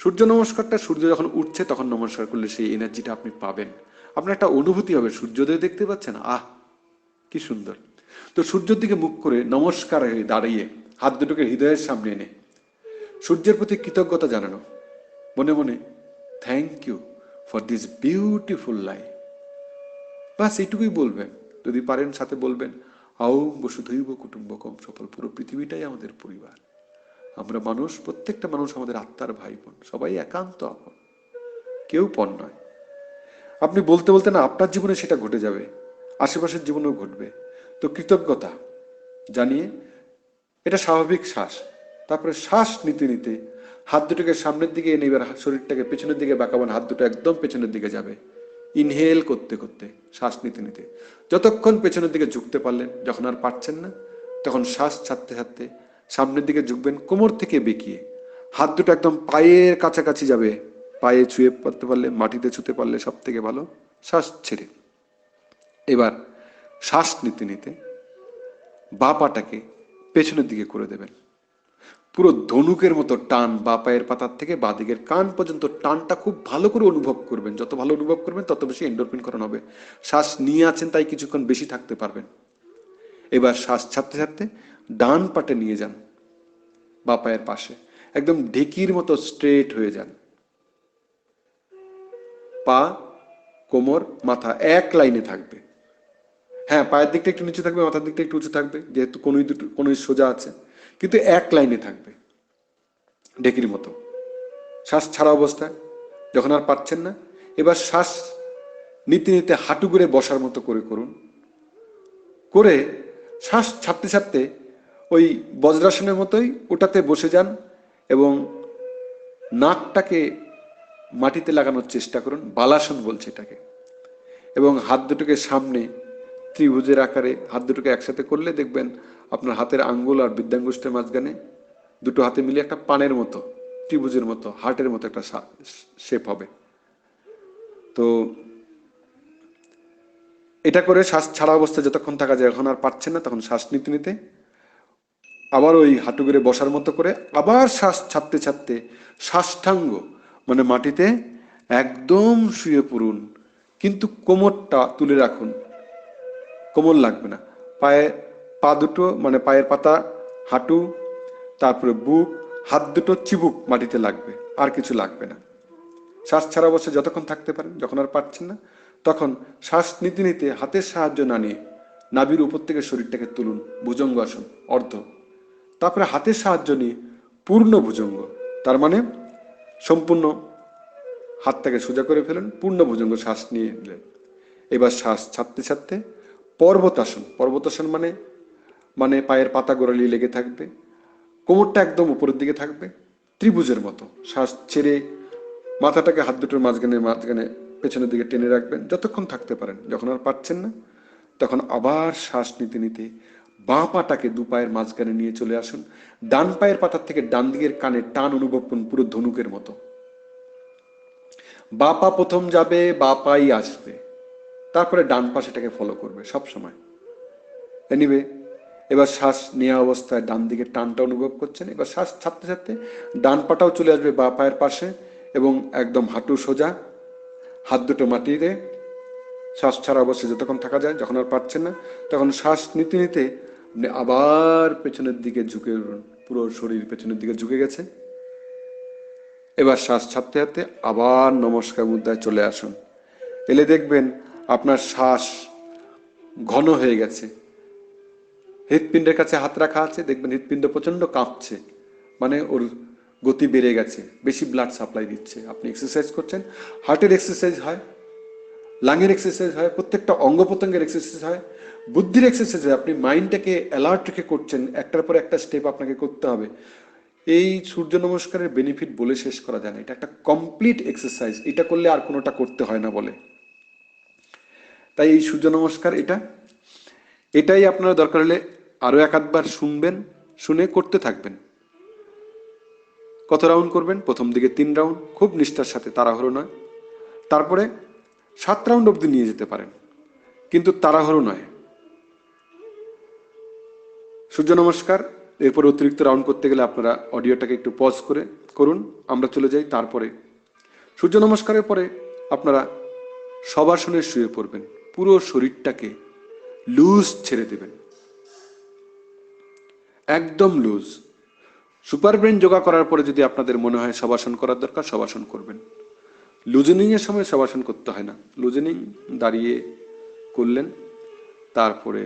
সূর্য নমস্কারটা সূর্য যখন উঠছে তখন নমস্কার করলে সেই এনার্জিটা আপনি পাবেন। আপনার একটা অনুভূতি হবে, সূর্যোদয় দেখতে পাচ্ছেন, আহ কি সুন্দর। তো সূর্যের দিকে মুখ করে নমস্কার হয়ে দাঁড়িয়ে হাত দুটোকে হৃদয়ের সামনে এনে সূর্যের প্রতি কৃতজ্ঞতা জানানো, মনে মনে thank you for this beautiful life, বাস এইটুকুই বলবেন। যদি পারেন সাথে বলবেন আও বসুধৈব কুটুম্বকম, সফল পুরো পৃথিবীটাই আমাদের পরিবার, আমরা মানুষ, প্রত্যেকটা মানুষ আমাদের আত্মার ভাই বোন, সবাই একান্ত আপন, কেউ পর নয়। আপনি বলতে বলতে না আপনার জীবনে সেটা ঘটে যাবে, আশেপাশের জীবনেও ঘটবে। তো কৃতজ্ঞতা জানিয়ে এটা স্বাভাবিক শ্বাস, তারপরে শ্বাস নিতে নিতে হাত দুটোকে সামনের দিকে এনে এবার শরীরটাকে পেছনের দিকে বাঁকাবেন, হাত দুটো একদম পেছনের দিকে যাবে। ইনহেল করতে করতে শ্বাস নিতে নিতে যতক্ষণ পেছনের দিকে ঝুঁকতে পারলেন, যখন আর পারছেন না তখন শ্বাস ছাড়তে ছাড়তে সামনের দিকে ঝুঁকবেন, কোমর থেকে বেঁকিয়ে হাত দুটো একদম পায়ের কাছাকাছি যাবে, পায়ে ছুঁয়ে পড়তে পারলে, মাটিতে ছুঁতে পারলে সব থেকে ভালো। শ্বাস ছেড়ে এবার শ্বাস নিতে নিতে বা পাটাকে পেছনের দিকে করে দেবেন, পুরো ধনুকের মতো টান, বা পায়ের পাতার থেকে বা দিকের কান পর্যন্ত টানটা খুব ভালো করে অনুভব করবেন। যত ভালো অনুভব করবেন তত বেশি এন্ডোরফিন করণ হবে। শ্বাস নিয়ে আছেন তাই কিছুক্ষণ বেশি থাকতে পারবেন। এবার শ্বাস ছাড়তে ছাড়তে ডান পাটে নিয়ে যান, বা পায়ের পাশে একদম ঢেকির মতো স্ট্রেট হয়ে যান, পা, কোমর, মাথা এক লাইনে থাকবে। হ্যাঁ, পায়ের দিকটা একটু নিচু থাকবে, মাথার দিকটা একটু উঁচু থাকবে, যেহেতু কোনোই সোজা আছে, কিন্তু এক লাইনে থাকবে ঢেকির মতো। শ্বাস ছাড়া অবস্থায় যখন আর পাচ্ছেন না, এবার শ্বাস নিতে নিতে হাঁটু করে বসার মতো করে করুন, করে শ্বাস ছাড়তে ছাড়তে ওই বজ্রাসনের মতোই ওটাতে বসে যান এবং নাকটাকে মাটিতে লাগানোর চেষ্টা করুন, বালাসন বলছে এটাকে। এবং হাত দুটোকে সামনে ত্রিভুজের আকারে হাত দুটোকে একসাথে করলে দেখবেন আপনার হাতের আঙ্গুল আর বৃদ্ধাঙ্গুষ্ঠের মাঝখানে দুটো হাতে মিলে একটা পানের মতো, ত্রিভুজের মতো, হার্টের মতো একটা শেপ হবে। তো এটা করে শ্বাস ছাড়া অবস্থায় যতক্ষণ থাকা যায়, এখন আর পাচ্ছেন না তখন শ্বাস নিতে নিতে আবার ওই হাঁটু গেড়ে বসার মতো করে আবার শ্বাস ছাড়তে ছাড়তে সাষ্টাঙ্গ মানে মাটিতে একদম শুয়ে পড়ুন, কিন্তু কোমরটা তুলে রাখুন, কোমর লাগবে না। পা দুটো মানে পায়ের পাতা, হাঁটু, তারপরে বুক, হাত দুটো চিবুক মাটিতে লাগবে, আর কিছু লাগবে না। শ্বাস ছাড়া অবস্থায় যতক্ষণ থাকতে পারেন, যখন আর পারছেন না তখন শ্বাস নিতে নিতে হাতের সাহায্য না নিয়ে নাভির উপর থেকে শরীরটাকে তুলুন, ভুজঙ্গ আসন অর্ধ, তারপরে হাতের সাহায্য নিয়ে পূর্ণ ভুজঙ্গ, তার মানে সম্পূর্ণ হাতটাকে সোজা করে ফেলেন, পূর্ণ ভুজঙ্গ শ্বাস নিয়ে নিলেন। এবার শ্বাস ছাড়তে ছাড়তে পর্বতাসন, পর্বতাসন মানে মানে পায়ের পাতা গোড়ালি লেগে থাকবে, কোমরটা একদম উপরের দিকে থাকবে ত্রিভুজের মতো। শ্বাস ছেড়ে মাথাটাকে হাত দুটোর মাঝখানে মাঝখানে পেছনের দিকে টেনে রাখবেন যতক্ষণ থাকতে পারেন, যখন আর পারছেন না তখন আবার শ্বাস নিতে নিতে বাঁ পাটাকে দু পায়ের মাঝখানে নিয়ে চলে আসুন, ডান পায়ের পাতার থেকে ডান দিকের কানে টান অনুভব করুন পুরো ধনুকের মতো। বা পা প্রথম যাবে, বা পাই আসবে, তারপরে ডান পা সেটাকে ফলো করবে সব সময়। এনিওয়ে, এবার শ্বাস নেওয়া অবস্থায় ডান দিকে টানটা অনুভব করছেন। এবার শ্বাস ছাড়তে ছাড়তে ডান পাটাও চলে আসবে বা পায়ের পাশে এবং একদম হাঁটু সোজা, হাত দুটো মাটিতে, শ্বাস ছাড়া অবস্থায় যতক্ষণ থাকা যায়, যখন আর পারছেন না তখন শ্বাস নিতে নিতে আপনি আবার পেছনের দিকে ঝুঁকে, পুরো শরীর পেছনের দিকে ঝুঁকে গেছে। এবার শ্বাস ছাড়তে ছাড়তে আবার নমস্কার মুদ্রায় চলে আসুন, এলে দেখবেন আপনার শ্বাস ঘন হয়ে গেছে। হৃৎপিণ্ডের কাছে হাত রাখা আছে, দেখবেন হৃৎপিণ্ড প্রচন্ড কাঁপছে, মানে ওর গতি বেড়ে গেছে, বেশি ব্লাড সাপ্লাই দিচ্ছে। আপনি এক্সারসাইজ করছেন, হার্টের এক্সারসাইজ হয়, লাঙের এক্সারসাইজ হয়, প্রত্যেকটা অঙ্গ প্রত্যঙ্গের এক্সারসাইজ হয়, বুদ্ধির এক্সারসাইজ হয়। আপনি মাইন্ডটাকে অ্যালার্ট রেখে করছেন, একটার পর একটা স্টেপ আপনাকে করতে হবে। এই সূর্য নমস্কারের বেনিফিট বলে শেষ করা যায় না, এটা একটা কমপ্লিট এক্সারসাইজ, এটা করলে আর কোনোটা করতে হয় না বলে। তাই এই সূর্য নমস্কার এটাই আপনারা দরকার হলে আরো এক আধবার শুনবেন, শুনে করতে থাকবেন। কত রাউন্ড করবেন? প্রথম দিকে 3 রাউন্ড, খুব নিষ্ঠার সাথে, তাড়াহুড়ো নয়। তারপরে 7 রাউন্ড অবধি নিয়ে যেতে পারেন, কিন্তু তাড়াহুড়ো নয়। সূর্য নমস্কার, এরপর অতিরিক্ত রাউন্ড করতে গেলে আপনারা অডিওটাকে একটু পজ করে করুন, আমরা চলে যাই। তারপরে সূর্য নমস্কারের পরে আপনারা শবাসনে শুয়ে পড়বেন, পুরো শরীরটাকে লুজ ছেড়ে দেবেন, একদম লুজ। সুপার ব্রেন যোগা করার পরে যদি আপনাদের মনে হয় শবাসন করার দরকার, শবাসন করবেন। লুজেনিং এর সময় শবাসন করতে হয় না, লুজেনিং দাঁড়িয়ে করলেন। তারপরে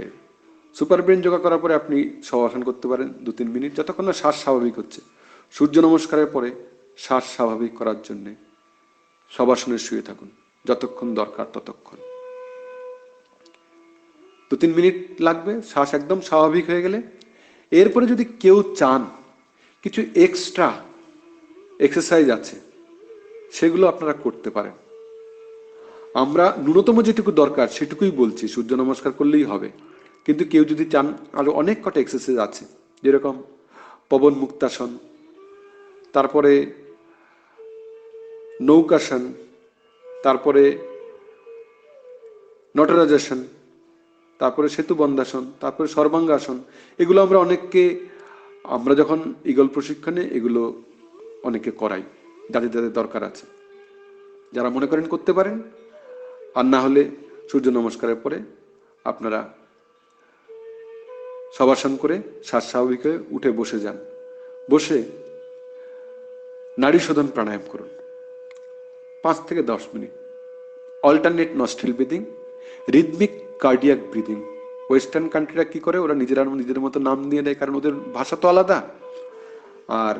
সুপার ব্রেন যোগা করার পরে আপনি শবাসন করতে পারেন 2-3 মিনিট, যতক্ষণ না শ্বাস স্বাভাবিক হচ্ছে। সূর্য নমস্কারের পরে শ্বাস স্বাভাবিক করার জন্যে শবাসনে শুয়ে থাকুন, যতক্ষণ দরকার ততক্ষণ। 2-3 মিনিট লাগবে শ্বাস একদম স্বাভাবিক হয়ে গেলে। এরপরে যদি কেউ চান কিছু এক্সট্রা এক্সারসাইজ আছে, সেগুলো আপনারা করতে পারেন। আমরা ন্যূনতম যেটুকু দরকার সেটুকুই বলছি, সূর্য নমস্কার করলেই হবে। কিন্তু কেউ যদি চান আরো অনেক কটা এক্সারসাইজ আছে, যেরকম পবন মুক্তাসন, তারপরে নৌকাসন, তারপরে নটরাজাসন, তারপরে সেতু বন্ধাসন, তারপরে সর্বাঙ্গাসন, এগুলো আমরা যখন ইগল প্রশিক্ষণে এগুলো অনেকে করাই, যাদের যাদের দরকার আছে। যারা মনে করেন করতে পারেন, আর না হলে সূর্য নমস্কারের পরে আপনারা শবাসন করে শ্বাস স্বাভাবিক হয়ে উঠে বসে যান। বসে নাড়ি শোধন প্রাণায়াম করুন 5 থেকে 10 মিনিট। Alternate nostril breathing, rhythmic cardiac breathing. Western কান্ট্রিরা কি করে, ওরা নিজেদের মতো নাম দিয়ে দেয়, কারণ ওদের ভাষা তো আলাদা। আর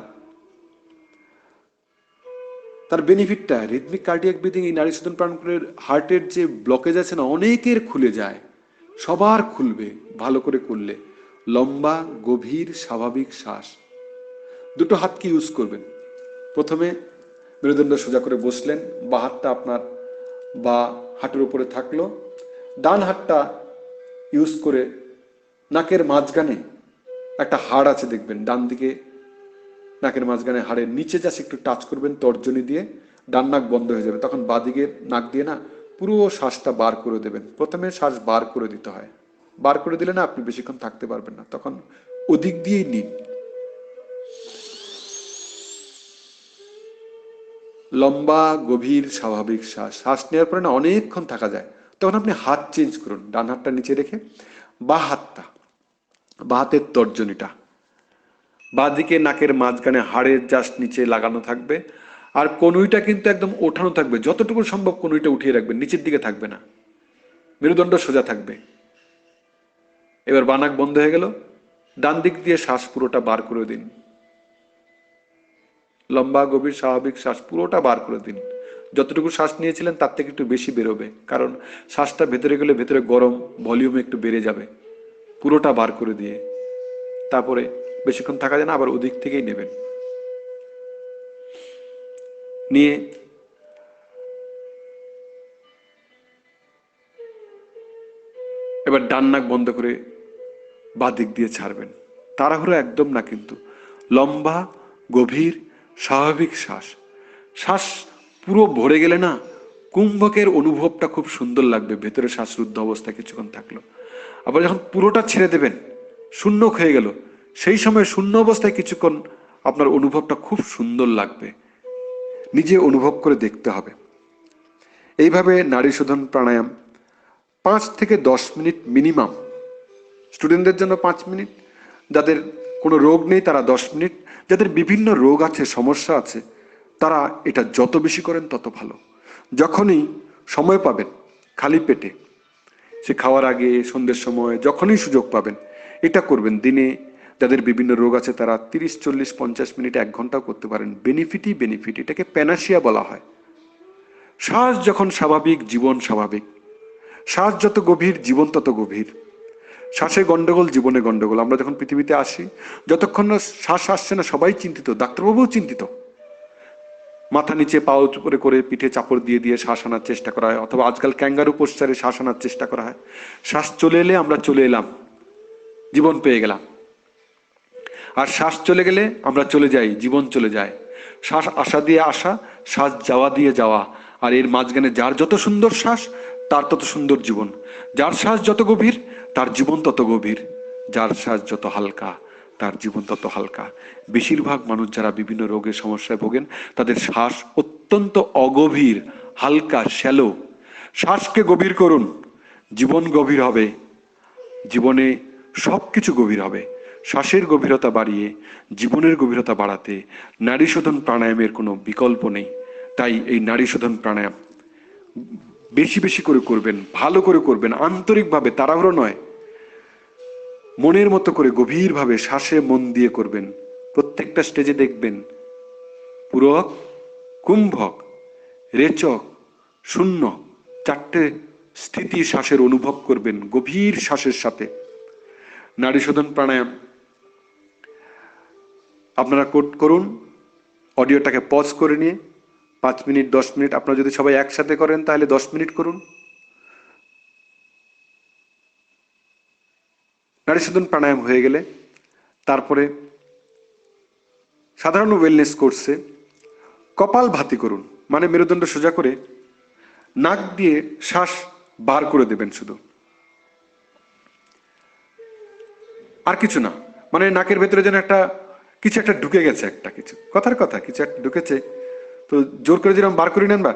তার বেনিফিটটা, রিদমিক কার্ডিয়াক ব্রিদিং, এই নাড়ি শোধন প্রাণ করে হার্টের যে ব্লকেজ আছে না, অনেকের খুলে যায়, সবার খুলবে ভালো করে করলে। লম্বা গভীর স্বাভাবিক শ্বাস। দুটো হাতকে ইউজ করবেন। প্রথমে মেরুদণ্ড সোজা করে বসলেন, বা হাতটা আপনার বা হাঁটুর উপরে থাকলো, ডান হাতটা ইউজ করে নাকের মাঝখানে একটা হাড় আছে দেখবেন, ডান দিকে নাকের মাঝখানে হাড়ের নিচে জাস্ট একটু টাচ করবেন তর্জনী দিয়ে, ডান নাক বন্ধ হয়ে যাবে। তখন বাঁদিকে নাক দিয়ে না পুরো শ্বাসটা বার করে দেবেন। প্রথমে শ্বাস বার করে দিতে হয়, বার করে দিলে না আপনি বেশিক্ষণ থাকতে পারবেন না, তখন ওদিক দিয়েই নিন। লম্বা গভীর স্বাভাবিক শ্বাস। শ্বাস নেওয়ার পরে না অনেকক্ষণ থাকা যায়। তখন আপনি হাত চেঞ্জ করুন, ডান হাতটা নিচে রেখে বাঁ হাতের তর্জনীটা বাঁ দিকে নাকের মাঝখানে হাড়ের জাস্ট নিচে লাগানো থাকবে। আর কনুইটা কিন্তু একদম ওঠানো থাকবে, যতটুকু সম্ভব কনুইটা উঠিয়ে রাখবেন, নিচের দিকে থাকবে না, মেরুদণ্ড সোজা থাকবে। এবার বাঁ নাক বন্ধ হয়ে গেল, ডান দিক দিয়ে শ্বাস পুরোটা বার করে দিন। লম্বা গভীর স্বাভাবিক শ্বাস পুরোটা বার করে দিন। যতটুকু শ্বাস নিয়েছিলেন তার থেকে একটু বেশি বেরোবে, কারণ শ্বাসটা ভেতরে গেলে ভেতরে গরম, ভলিউম একটু বেড়ে যাবে। পুরোটা বার করে দিয়ে তারপরে বেশিক্ষণ থাকা যায় না, আবার ওদিক থেকেই নেবেন। নিয়ে এবার ডান নাক বন্ধ করে বাঁ দিক দিয়ে ছাড়বেন। তাড়াহুড়ো একদম না, কিন্তু লম্বা গভীর স্বাভাবিক শ্বাস। শ্বাস পুরো ভরে গেলে না কুম্ভকের অনুভবটা খুব সুন্দর লাগবে, ভেতরে শ্বাসরুদ্ধ অবস্থায় কিছুক্ষণ থাকলো। আবার যখন পুরোটা ছেড়ে দেবেন, শূন্য হয়ে গেল, সেই সময় শূন্য অবস্থায় কিছুক্ষণ আপনার অনুভবটা খুব সুন্দর লাগবে। নিজে অনুভব করে দেখতে হবে। এইভাবে নাড়ি শোধন প্রাণায়াম 5 থেকে 10 মিনিট মিনিমাম। স্টুডেন্টদের জন্য 5 মিনিট, যাদের কোনো রোগ নেই তারা 10 মিনিট, যাদের বিভিন্ন রোগ আছে, সমস্যা আছে, তারা এটা যত বেশি করেন তত ভালো। যখনই সময় পাবেন, খালি পেটে, সে খাওয়ার আগে, সন্ধ্যের সময়, যখনই সুযোগ পাবেন এটা করবেন। দিনে যাদের বিভিন্ন রোগ আছে তারা 30, 40, 50 মিনিট, 1 ঘন্টাও করতে পারেন। বেনিফিটই বেনিফিট, এটাকে প্যানাসিয়া বলা হয়। শ্বাস যখন স্বাভাবিক, জীবন স্বাভাবিক। শ্বাস যত গভীর, জীবন তত গভীর। শ্বাসে গন্ডগোল, জীবনে গন্ডগোল। আমরা যখন পৃথিবীতে আসি, যতক্ষণ না শ্বাস আসছে না সবাই চিন্তিত, ডাক্তারবাবুও চিন্তিত। মাথা নিচে পা উপরে করে পিঠে চাপড় দিয়ে দিয়ে শ্বাস আনার চেষ্টা করা হয়, অথবা আজকাল ক্যাঙ্গারু পোস্টারে শ্বাস আনার চেষ্টা করা হয়। শ্বাস চলে এলে আমরা চলে এলাম, জীবন পেয়ে গেলাম। আর শ্বাস চলে গেলে আমরা চলে যাই, জীবন চলে যায়। শ্বাস আসা দিয়ে আসা, শ্বাস যাওয়া দিয়ে যাওয়া। আর এর মাঝখানে যার যত সুন্দর শ্বাস, তার তত সুন্দর জীবন। যার শ্বাস যত গভীর, তার জীবন তত গভীর। যার শ্বাস যত হালকা তার জীবন তত হালকা। বেশিরভাগ মানুষ যারা বিভিন্ন রোগের সমস্যায় ভোগেন তাদের শ্বাস অত্যন্ত অগভীর, হালকা, শ্যালো। শ্বাসকে গভীর করুন, জীবন গভীর হবে, জীবনে সবকিছু গভীর হবে। শ্বাসের গভীরতা বাড়িয়ে জীবনের গভীরতা বাড়াতে নাড়ি শোধন প্রাণায়ামের কোনো বিকল্প নেই। তাই এই নাড়ি শোধন প্রাণায়াম বেশি বেশি করে করবেন, ভালো করে করবেন, আন্তরিকভাবে, তাড়াহুড়ো নয়, মনের মতো করে গভীরভাবে শ্বাসে মন দিয়ে করবেন। প্রত্যেকটা স্টেজে দেখবেন পূরক, কুম্ভক, রেচক, শূন্য, চারটে স্থিতি শ্বাসের অনুভব করবেন গভীর শ্বাসের সাথে। নাড়ি শোধন প্রাণায়াম আপনারা করুন। অডিওটাকে পজ করে নিয়ে 5 মিনিট 10 মিনিট, আপনারা যদি সবাই একসাথে করেন তাহলে 10 মিনিট করুন। নাড়ি শোধন প্রাণায়াম হয়ে গেলে তারপরে সাধারণ ওয়েলনেস কোর্সে কপাল ভাতি করুন, মানে মেরুদণ্ড সোজা করে নাক দিয়ে শ্বাস বার করে দেবেন শুধু, আর কিছু না। মানে নাকের ভেতরে যেন কিছু একটা ঢুকে গেছে, কিছু কথার কথা কিছু একটা ঢুকেছে, তো জোর করে যেরকম বার করে নেন, বা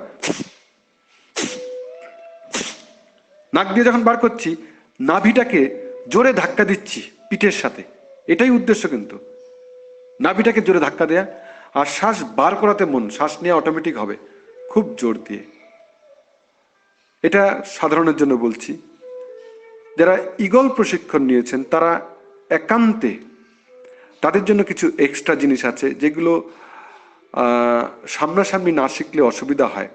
নাক দিয়ে যখন বার করছি নাভিটাকে জোরে ধাক্কা দিচ্ছি পিঠের সাথে, এটাই উদ্দেশ্য। কিন্তু নাভিটাকে জোরে ধাক্কা দেয়া, আর শ্বাস বার করাতে মন, শ্বাস নেওয়া অটোমেটিক হবে খুব জোর দিয়ে। এটা সাধারণের জন্য বলছি। যারা ঈগল প্রশিক্ষণ নিয়েছেন তারা একান্তে, তাদের জন্য কিছু এক্সট্রা জিনিস আছে যেগুলো সামনাসামনি না শিখলে অসুবিধা হয়।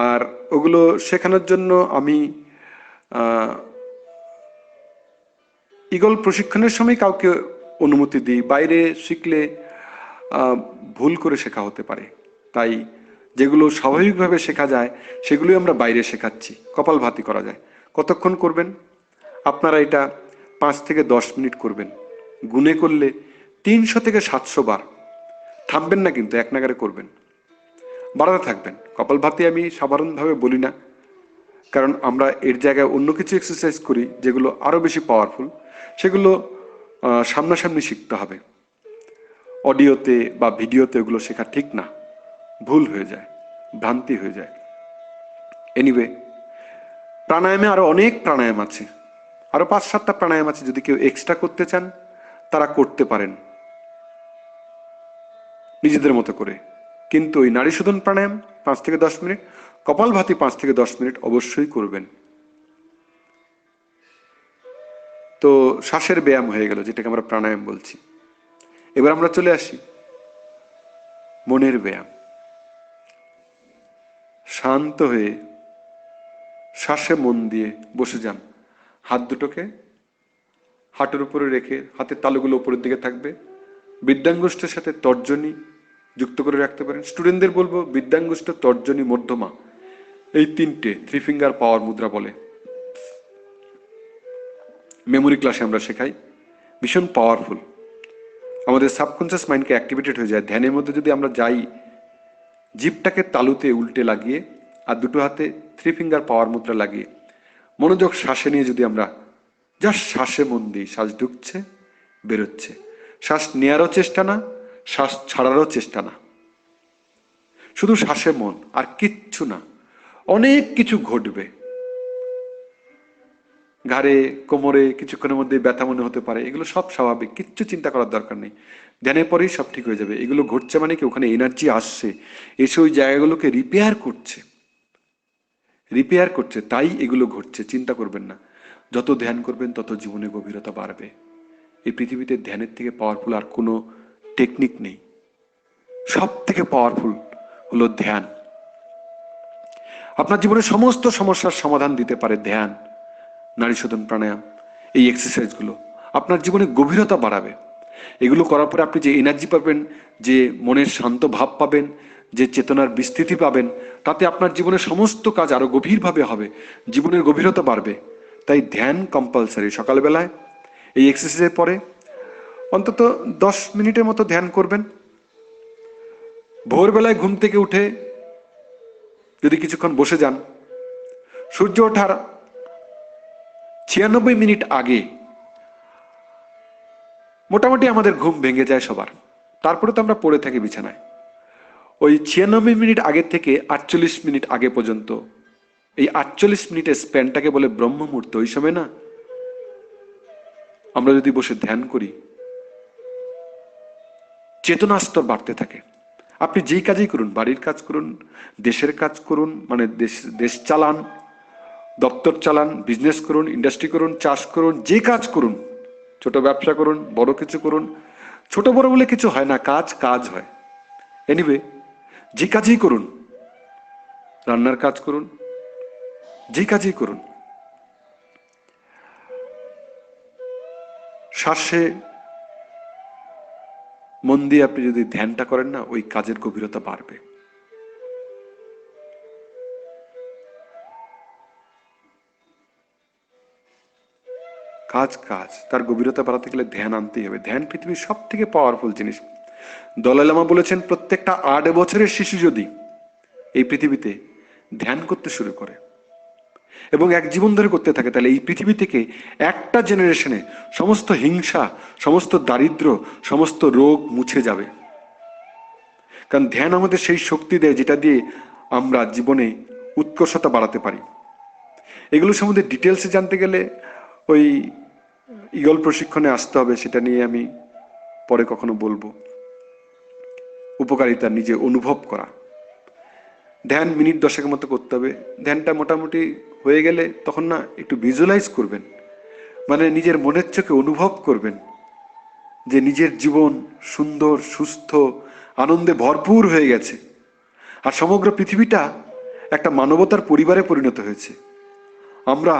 আর ওগুলো শেখানোর জন্য আমি ঈগল প্রশিক্ষণের সময় কাউকে অনুমতি দিই, বাইরে শিখলে ভুল করে শেখা হতে পারে। তাই যেগুলো স্বাভাবিকভাবে শেখা যায় সেগুলোই আমরা বাইরে শেখাচ্ছি। কপালভাতি করা যায়। কতক্ষণ করবেন আপনারা? এটা 5 থেকে 10 মিনিট করবেন। গুনে করলে 300 থেকে 700 বার। থামবেন না কিন্তু, এক নাগারে করবেন, বাড়াতে থাকবেন। কপালভাতি আমি সাধারণভাবে বলি না, কারণ আমরা এর জায়গায় অন্য কিছু এক্সারসাইজ করি যেগুলো আরো বেশি পাওয়ারফুল। সেগুলো সামনাসামনি শিখতে হবে। অডিওতে বা ভিডিওতে ওগুলো শেখা ঠিক না, ভুল হয়ে যায়, ভ্রান্তি হয়ে যায়। এনিওয়ে, প্রাণায়ামে আরো অনেক প্রাণায়াম আছে, আরো 5-7টা প্রাণায়াম আছে। যদি কেউ এক্সট্রা করতে চান তারা করতে পারেন নিজেদের মতো করে। কিন্তু ওই নাড়ি শোধন প্রাণায়াম 5 থেকে 10 মিনিট, কপালভাতি 5 থেকে 10 মিনিট অবশ্যই করবেন। তো শ্বাসের ব্যায়াম হয়ে গেল, যেটাকে আমরা প্রাণায়াম বলছি। এবার আমরা চলে আসি মনের ব্যায়াম। শান্ত হয়ে শ্বাসে মন দিয়ে বসে যান। হাত দুটোকে হাঁটুর উপরে রেখে হাতের তালুগুলো উপরের দিকে থাকবে। বৃদ্ধাঙ্গুষ্ঠের সাথে তর্জনী যুক্ত করে রাখতে পারেন। স্টুডেন্টদের বলবো বৃদ্ধাঙ্গুষ্ঠ, তর্জনী, মধ্যমা, এই 3টে 3 ফিঙ্গার পাওয়ার মুদ্রা বলে। মেমোরি ক্লাসে আমরা শেখাই, ভীষণ পাওয়ারফুল। আমাদের সাবকনসিয়াস মাইন্ডকে অ্যাক্টিভেটেড হয়ে যায়। ধ্যানের মধ্যে যদি আমরা যাই, জিভটাকে তালুতে উল্টে লাগিয়ে আর দুটো হাতে 3 ফিঙ্গার পাওয়ার মুদ্রা লাগিয়ে মনোযোগ শ্বাসে নিয়ে যদি আমরা জাস্ট শ্বাসে মন দিই, শ্বাস ঢুকছে, বেরোচ্ছে, শ্বাস নেওয়ারও চেষ্টা না, শ্বাস ছাড়ারও চেষ্টা না, শুধু শ্বাসে মন, আর কিচ্ছু না। অনেক কিছু ঘটবে। ঘাড়ে, কোমরে কিছুক্ষণের মধ্যে ব্যথা মনে হতে পারে, এগুলো সব স্বাভাবিক, কিচ্ছু চিন্তা করার দরকার নেই। ধ্যানের পরেই সব ঠিক হয়ে যাবে। এগুলো ঘটছে মানে কি, ওখানে এনার্জি আসছে, এসে ওই জায়গাগুলোকে রিপেয়ার করছে, তাই এগুলো ঘটছে। চিন্তা করবেন না। যত ধ্যান করবেন তত জীবনে গভীরতা বাড়বে। এই পৃথিবীতে ধ্যানের থেকে পাওয়ারফুল আর কোনো টেকনিক নেই। সব থেকে পাওয়ারফুল হলো ধ্যান। আপনার জীবনের সমস্ত সমস্যার সমাধান দিতে পারে ধ্যান, নাড়ি শোধন প্রাণায়াম, এই এক্সারসাইজগুলো আপনার জীবনে গভীরতা বাড়াবে। এগুলো করার পরে আপনি যে এনার্জি পাবেন, যে মনের শান্ত ভাব পাবেন, যে চেতনার বিস্তৃতি পাবেন, তাতে আপনার জীবনের সমস্ত কাজ আরো গভীরভাবে হবে, জীবনের গভীরতা বাড়বে। তাই ধ্যান কম্পালসারি। সকালবেলায় এই এক্সারসাইজের পরে অন্তত 10 মিনিটের মতো ধ্যান করবেন। ভোরবেলায় ঘুম থেকে উঠে যদি কিছুক্ষণ বসে যান, সূর্য ওঠার 96 মিনিট আগে মোটামুটি আমাদের ঘুম ভেঙে যায় সবার, তারপরে তো আমরা পড়ে থাকি বিছানায়। ওই 96 মিনিট আগে থেকে 48 মিনিট আগে পর্যন্ত, এই 48 মিনিটের স্প্যানটাকে বলে ব্রহ্ম মুহূর্ত। ওই সময় না আমরা যদি বসে ধ্যান করি, চেতনা স্তর বাড়তে থাকে। আপনি যেই কাজই করুন, বাড়ির কাজ করুন, দেশের কাজ করুন, মানে দেশ চালান, দপ্তর চালান, বিজনেস করুন, ইন্ডাস্ট্রি করুন, চাষ করুন, যে কাজ করুন, ছোট ব্যবসা করুন, বড় কিছু করুন, ছোট বড় বলে কিছু হয় না, কাজ কাজ হয়। এনিওয়ে, যে কাজই করুন, রান্নার কাজ করুন, যে কাজই করুন, শ্বাসে মন দিয়ে আপনি যদি ধ্যানটা করেন না, ওই কাজের গভীরতা বাড়বে। কাজ কাজ, তার গভীরতা বাড়াতে গেলে ধ্যান আনতেই হবে। ধ্যান পৃথিবীর সব থেকে পাওয়ারফুল জিনিস। দলাই লামা বলেছেন, প্রত্যেকটা 8 বছরের শিশু যদি এই পৃথিবীতে ধ্যান করতে শুরু করে এবং এক জীবন ধরে করতে থাকে, তাহলে এই পৃথিবী থেকে একটা জেনারেশনে সমস্ত হিংসা, সমস্ত দারিদ্র, সমস্ত রোগ মুছে যাবে। কারণ ধ্যান আমাদের সেই শক্তি দেয় যেটা দিয়ে আমরা জীবনে উৎকর্ষতা বাড়াতে পারি। এগুলো সম্বন্ধে ডিটেলসে জানতে গেলে ওই ইগল প্রশিক্ষণে আসতে হবে, সেটা নিয়ে আমি পরে কখনো বলবো। উপকারিতা নিজে অনুভব করা। ধ্যান মিনিট 10 মতো করতে হবে। ধ্যানটা মোটামুটি হয়ে গেলে তখন না একটু ভিজুয়ালাইজ করবেন, মানে নিজের মনের চোখে অনুভব করবেন যে নিজের জীবন সুন্দর, সুস্থ, আনন্দে ভরপুর হয়ে গেছে, আর সমগ্র পৃথিবীটা একটা মানবতার পরিবারে পরিণত হয়েছে। আমরা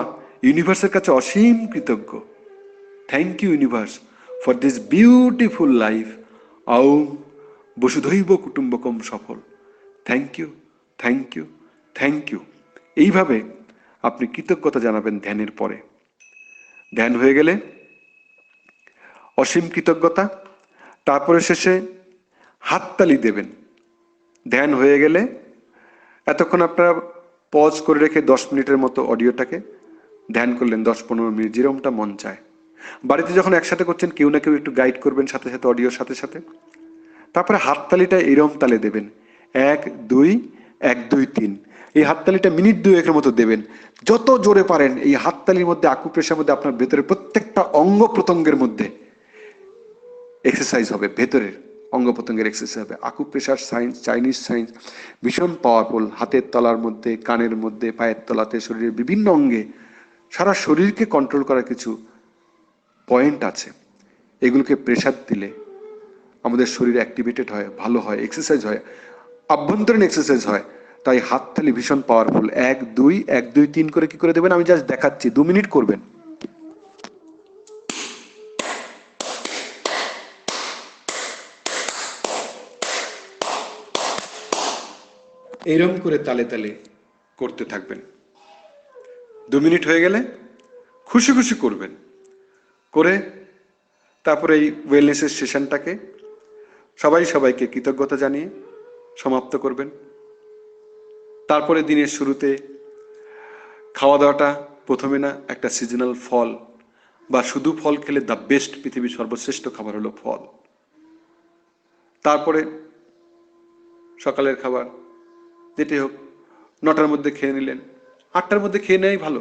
ইউনিভার্সের কাছে অসীম কৃতজ্ঞ। Thank you universe for this beautiful life. আউম বসুধৈব কুটুম্বকম সফল। Thank you, thank you, thank you. এইভাবে আপনি কৃতজ্ঞতা জানাবেন ধ্যানের পরে। ধ্যান হয়ে গেলে অসীম কৃতজ্ঞতা, তারপরে শেষে হাততালি দেবেন। ধ্যান হয়ে গেলে এতক্ষণ আপনারা পজ করে রেখে 10 মিনিটের মতো অডিওটাকে ধ্যান করলেন, 10-15 মিনিট, যেরকমটা মন চায়। বাড়িতে যখন একসাথে করছেন, কেউ না কেউ একটু গাইড করবেন সাথে সাথে, অডিওর সাথে সাথে। তারপরে হাততালিটা এরম তালে দেবেন, 1 2 1 2 3। এই হাততালিটা মিনিট 2-এর মতো দেবেন, যত জোরে পারেন। এই হাততালির মধ্যে, আকুপ্রেশার মধ্যে আপনার ভেতরে প্রত্যেকটা অঙ্গ প্রত্যঙ্গের মধ্যে এক্সারসাইজ হবে, ভেতরের অঙ্গ প্রত্যঙ্গের এক্সারসাইজ হবে। আকুপ্রেশার সায়েন্স, চাইনিজ সায়েন্স ভীষণ পাওয়ারফুল। হাতের তলার মধ্যে, কানের মধ্যে, পায়ের তলাতে, শরীরের বিভিন্ন অঙ্গে, সারা শরীরকে কন্ট্রোল করার কিছু পয়েন্ট আছে। এগুলোকে প্রেশার দিলে আমাদের শরীর অ্যাক্টিভেটেড হয়, ভালো হয়, এক্সারসাইজ হয়, আভ্যন্তরীণ এক্সারসাইজ হয়। তাই হাততালি ভীষণ পাওয়ারফুল। 1 2 1 2 3 করে কি করে দেবেন আমি জাস্ট দেখাচ্ছি, 2 মিনিট করবেন। এইরকম করে তালে তালে করতে থাকবেন। 2 মিনিট হয়ে গেলে খুশি খুশি করবেন, করে তারপরে এই ওয়েলনেসের সেশনটাকে সবাইকে কৃতজ্ঞতা জানিয়ে সমাপ্ত করবেন। তারপরে দিনের শুরুতে খাওয়া দাওয়াটা প্রথমে না একটা সিজনাল ফল, বা শুধু ফল খেলে দ্য বেস্ট, পৃথিবীর সর্বশ্রেষ্ঠ খাবার হলো ফল। তারপরে সকালের খাবার যেটি হোক 9টার মধ্যে খেয়ে নিলেন। 8টার মধ্যে খেয়ে নেওয়াই ভালো,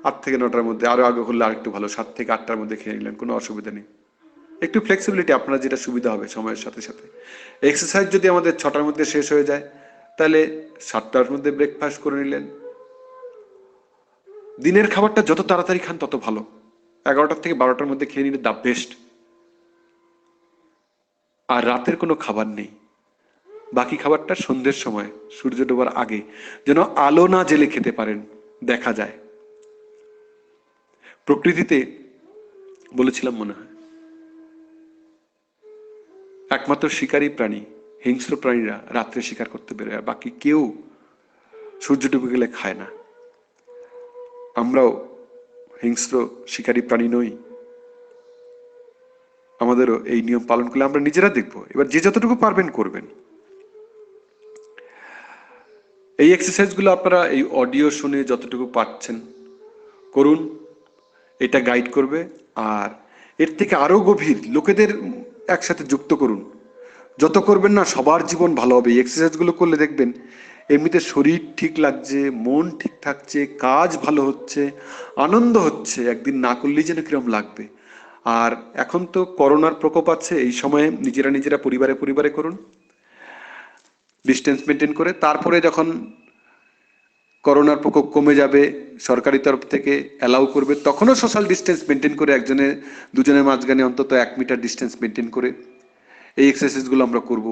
8 থেকে 9টার মধ্যে, আরো আগে হলে আরেকটু ভালো, 7 থেকে 8টার মধ্যে খেয়ে নিলেন, কোনো অসুবিধা নেই। একটু ফ্লেক্সিবিলিটি, আপনার যেটা সুবিধা হবে সময়ের সাথে সাথে। এক্সারসাইজ যদি আমাদের 6টার মধ্যে শেষ হয়ে যায়, তাহলে 7টার মধ্যে ব্রেকফাস্ট করে নিলেন। দিনের খাবারটা যত তাড়াতাড়ি খান তত ভালো। 11টা থেকে 12টার মধ্যে খেয়ে নিলে দ্য বেস্ট। আর রাতের কোনো খাবার নেই, বাকি খাবারটা সন্ধ্যের সময়, সূর্য ডোবার আগে, যেন আলো না জেলে খেতে পারেন, দেখা যায়। প্রকৃতিতে বলেছিলাম মনে হয়, একমাত্র শিকারী প্রাণী, হিংস্র প্রাণীরা রাত্রে শিকার করতে বেরোয়, বাকি কেউ সূর্য ডুবে গেলে খায় না। আমরাও হিংস্র শিকারী প্রাণী নই, আমাদেরও এই নিয়ম পালন করলে আমরা নিজেরা দেখবো। এবার যে যতটুকু পারবেন করবেন। এই এক্সারসাইজগুলো আপনারা এই অডিও শুনে যতটুকু পাচ্ছেন করুন, এটা গাইড করবে। আর এর থেকে আরো গভীর লোকেদের একসাথে যুক্ত করুন। যত করবেন না সবার জীবন ভালো হবে। এই এক্সারসাইজগুলো করলে দেখবেন এমনিতে শরীর ঠিক লাগছে, মন ঠিক থাকছে, কাজ ভালো হচ্ছে, আনন্দ হচ্ছে। একদিন না করলেই যেন কিরম লাগবে। আর এখন তো করোনার প্রকোপ আছে, এই সময়ে নিজেরা নিজেরা পরিবারে পরিবারে করুন, ডিস্টেন্স মেনটেন করে। তারপরে যখন করোনার প্রকোপ কমে যাবে, সরকারি তরফ থেকে অ্যালাউ করবে, তখনও সোশ্যাল ডিস্টেন্স মেনটেন করে একজনের দুজনের মাঝখানে অন্তত 1 মিটার ডিস্টেন্স মেনটেন করে এই এক্সারসাইজগুলো আমরা করব।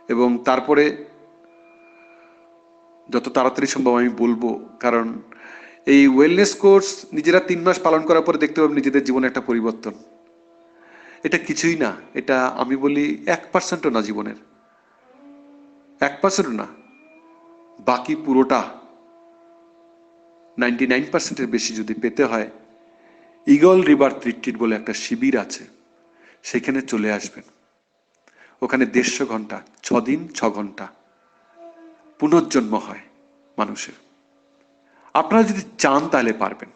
এবং তারপরে যত তাড়াতাড়ি সম্ভব আমি বলবো, কারণ এই ওয়েলনেস কোর্স নিজেরা 3 মাস পালন করার পরে দেখতে পাবেন নিজেদের জীবনে একটা পরিবর্তন। এটা কিছুই না, এটা আমি বলি 1%ও না, জীবনের 1%ও না, বাকি পুরোটা 99%-এর বেশি যদি পেতে হয়, ইগল রিভার রিট্রিট বলে একটা শিবির আছে, সেখানে চলে আসবেন। ওখানে 150 ঘন্টা, 6 দিন 6 ঘন্টা পুনর্জন্ম হয় মানুষের। আপনারা যদি চান তাহলে পারবেন।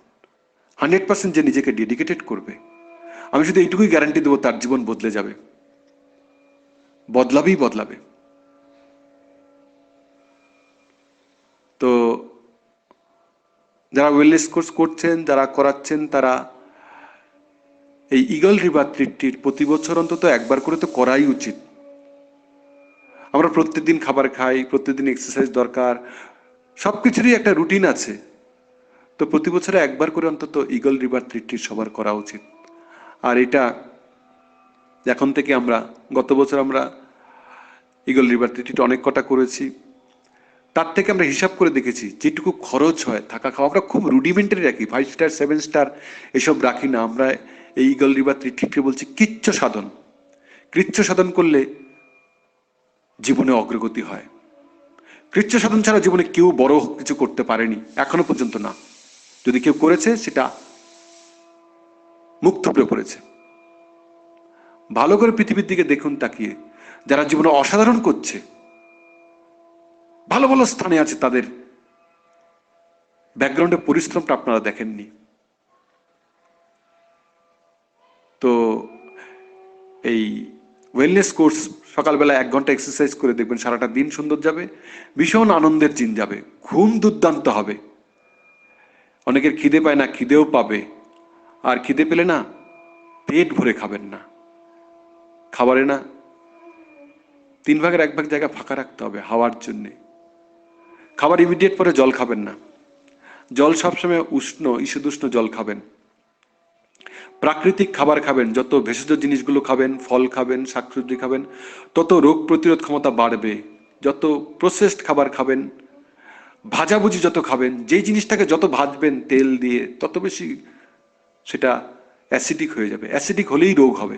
100% যে নিজেকে ডেডিকেটেড করবে, আমি শুধু এইটুকুই গ্যারান্টি দেবো, তার জীবন বদলে যাবে, বদলাবেই বদলাবে। তো যারা ওয়েলনেস কোর্স করছেন, যারা করাচ্ছেন, তারা এই ইগল রিভার রিট্রিট প্রতি বছর অন্তত একবার করে তো করাই উচিত। আমরা প্রত্যেকদিন খাবার খাই, প্রত্যেকদিন এক্সারসাইজ দরকার, সবকিছুরই একটা রুটিন আছে। তো প্রতি বছরে একবার করে অন্তত ইগল রিভার রিট্রিট সবার করা উচিত। আর এটা এখন থেকে আমরা, গত বছর আমরা ইগল রিভার রিট্রিট অনেক কটা করেছি, তার থেকে আমরা হিসাব করে দেখেছি যেটুকু খরচ হয় থাকা খাওয়া, আমরা খুব রুডিমেন্টারি রাখি, 5 স্টার 7 স্টার এসব রাখি না। আমরা এই ইগল রিভার রিট্রিটকে বলছি কৃচ্ছ সাধন। কৃচ্ছ সাধন করলে জীবনে অগ্রগতি হয়। কৃচ্ছ সাধন ছাড়া জীবনে কেউ বড় কিছু করতে পারেনি, এখনো পর্যন্ত না। যদি কেউ করেছে সেটা মুখ থুবড়ে পড়েছে। ভালো করে পৃথিবীর দিকে দেখুন তাকিয়ে, যারা জীবনে অসাধারণ করছে, ভালো ভালো স্থানে আছে, তাদের ব্যাকগ্রাউন্ডে পরিশ্রমটা আপনারা দেখেননি। তো এই ওয়েলনেস কোর্স সকালবেলা 1 ঘন্টা এক্সারসাইজ করে দেখবেন সারাটা দিন সুন্দর যাবে, ভীষণ আনন্দের দিন যাবে, ঘুম দুর্দান্ত হবে। অনেকের খিদে পায় না, খিদেও পাবে। আর খিদে পেলে না পেট ভরে খাবেন না, খাবারে না 3/1 জায়গা ফাঁকা রাখতে হবে হাওয়ার জন্যে। খাবার ইমিডিয়েট পরে জল খাবেন না, জল সবসময় উষ্ণ ঈষদুষ্ণ জল খাবেন। প্রাকৃতিক খাবার খাবেন, যত ভেষজ জিনিসগুলো খাবেন, ফল খাবেন, শাকসবজি খাবেন, তত রোগ প্রতিরোধ ক্ষমতা বাড়বে। যত প্রসেসড খাবার খাবেন, ভাজাভুজি যত খাবেন, যেই জিনিসটাকে যত ভাজবেন তেল দিয়ে, তত বেশি সেটা অ্যাসিডিক হয়ে যাবে, অ্যাসিডিক হলেই রোগ হবে।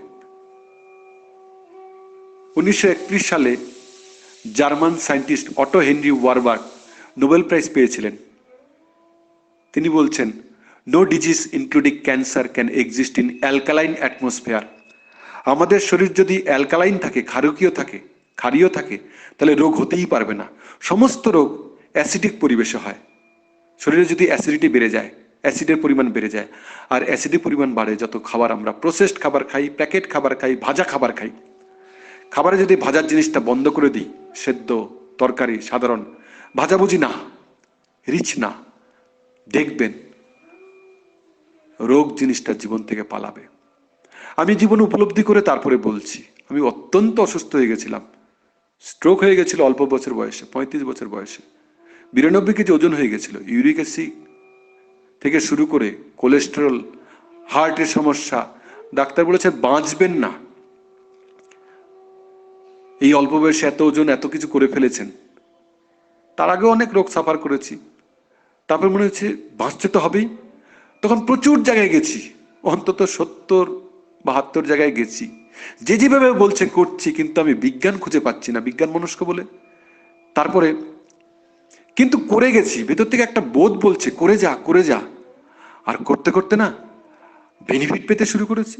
1931 সালে German scientist Otto Henry Warburg Nobel prize পেয়েছিলেন। তিনি বলছেন, no disease including cancer can exist in alkaline atmosphere. আমাদের শরীর যদি অ্যালকালাইন থাকে, ক্ষারীয় থাকে, তাহলে রোগ হতেই পারবে না। সমস্ত রোগ অ্যাসিডিক পরিবেশে হয়। শরীরে যদি অ্যাসিডিটি বেড়ে যায়, অ্যাসিডের পরিমাণ বেড়ে যায়, আর অ্যাসিডের পরিমাণ বাড়ে যত খাবার আমরা প্রসেসড খাবার খাই, প্যাকেট খাবার খাই, ভাজা খাবার খাই। খাবারে যদি ভাজার জিনিসটা বন্ধ করে দিই, সেদ্ধ তরকারি, সাধারণ ভাজাভুজি না, রিচ না, দেখবেন রোগ জিনিসটা জীবন থেকে পালাবে। আমি জীবন উপলব্ধি করে তারপরে বলছি, আমি অত্যন্ত অসুস্থ হয়ে গেছিলাম, স্ট্রোক হয়ে গেছিল অল্প বছর বয়সে, 35 বছর বয়সে, 92 কেজি ওজন হয়ে গেছিল। ইউরিক অ্যাসিড থেকে শুরু করে কোলেস্টেরল, হার্টের সমস্যা, ডাক্তার বলেছে বাঁচবেন না। এই অল্প বয়সে এত ওজন, এত কিছু করে ফেলেছেন। তার আগেও অনেক রোগ সাফার করেছি, তারপর মনে হচ্ছে বাঁচতে তো হবেই। তখন প্রচুর জায়গায় গেছি, অন্তত 70-72 জায়গায় গেছি, যে যেভাবে বলছে করছি, কিন্তু আমি বিজ্ঞান খুঁজে পাচ্ছি না, বিজ্ঞান মনস্ক বলে। তারপরে কিন্তু করে গেছি, ভেতর থেকে একটা বোধ বলছে করে যা করে যা, আর করতে করতে না বেনিফিট পেতে শুরু করেছি।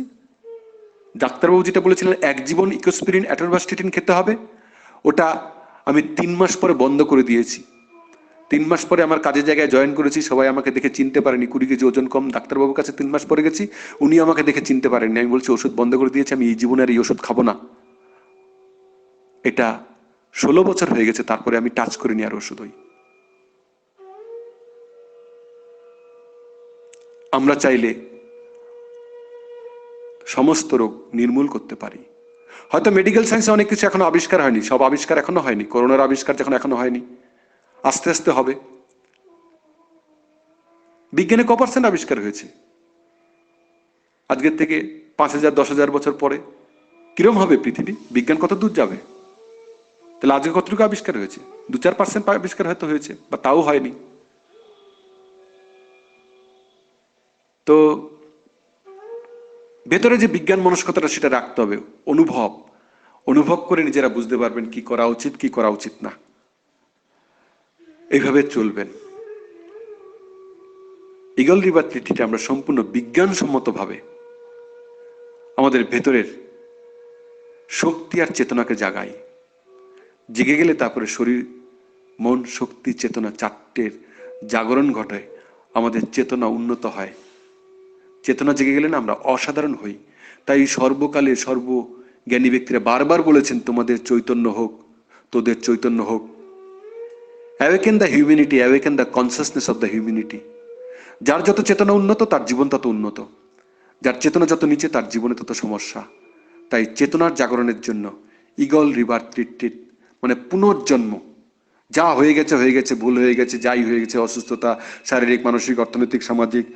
ডাক্তারবাবু যেটা বলেছিলেন 1 জীবন ইকোস্পিরিন অ্যাটরভাস্টেটিন খেতে হবে, ওটা আমি 3 মাস পরে বন্ধ করে দিয়েছি। 3 মাস পরে আমার কাজের জায়গায় জয়েন করেছি, সবাই আমাকে দেখে চিনতে পারেনি, 20 কেজি ওজন কম, ডাক্তারবাবুর কাছে 3 মাস পরে গেছি, উনি আমাকে দেখে চিনতে পারেননি। আমি বলছি ওষুধ বন্ধ করে দিয়েছি, আমি এই জীবনে আর এই ওষুধ খাবো না। এটা 16 বছর হয়ে গেছে, তারপরে আমি টাচ করিনি আর ওষুধ। আমরা চাইলে সমস্ত রোগ নির্মূল করতে পারি। হয়তো মেডিকেল সায়েন্সে অনেক কিছু এখনো আবিষ্কার হয়নি, সব আবিষ্কার এখনো হয়নি, করোনার আবিষ্কার যখন এখনো হয়নি, আস্তে আস্তে হবে। বিজ্ঞানে ক% আবিষ্কার হয়েছে? আজকের থেকে 5000 10,000 বছর পরে কিরম হবে পৃথিবী? বিজ্ঞান কত দূর যাবে? তাহলে আজকে কতটুকু আবিষ্কার হয়েছে? 2-4% আবিষ্কার হয়তো হয়েছে, বা তাও হয়নি। তো ভেতরে যে বিজ্ঞান মনস্কতাটা, সেটা রাখতে হবে। অনুভব করে নিজেরা বুঝতে পারবেন কি করা উচিত, কি করা উচিত না। এইভাবে চলবেন। ঈগল রিভার ট্রিটে আমরা সম্পূর্ণ বিজ্ঞানসম্মতভাবে আমাদের ভেতরের শক্তি আর চেতনাকে জাগাই। জেগে গেলে তারপরে শরীর, মন, শক্তি, চেতনা 4টের জাগরণ ঘটায়, আমাদের চেতনা উন্নত হয়। চেতনা জেগে গেলে না আমরা অসাধারণ হই। তাই সর্বকালে সর্বজ্ঞানী ব্যক্তিরা বারবার বলেছেন, তোমাদের চৈতন্য হোক, তোদের চৈতন্য হোক। Awaken the humanity, awaken the consciousness of the humanity. যার যত চেতনা উন্নত, তার জীবন তত উন্নত। যার চেতনা যত নিচে, তার জীবনে তত সমস্যা। তাই চেতনার জাগরণের জন্য ঈগল রিভার ট্রিট, মানে পুনর্জন্ম। যা হয়ে গেছে হয়ে গেছে, ভুল হয়ে গেছে, যাই হয়ে গেছে, অসুস্থতা, শারীরিক, মানসিক, অর্থনৈতিক, সামাজিক,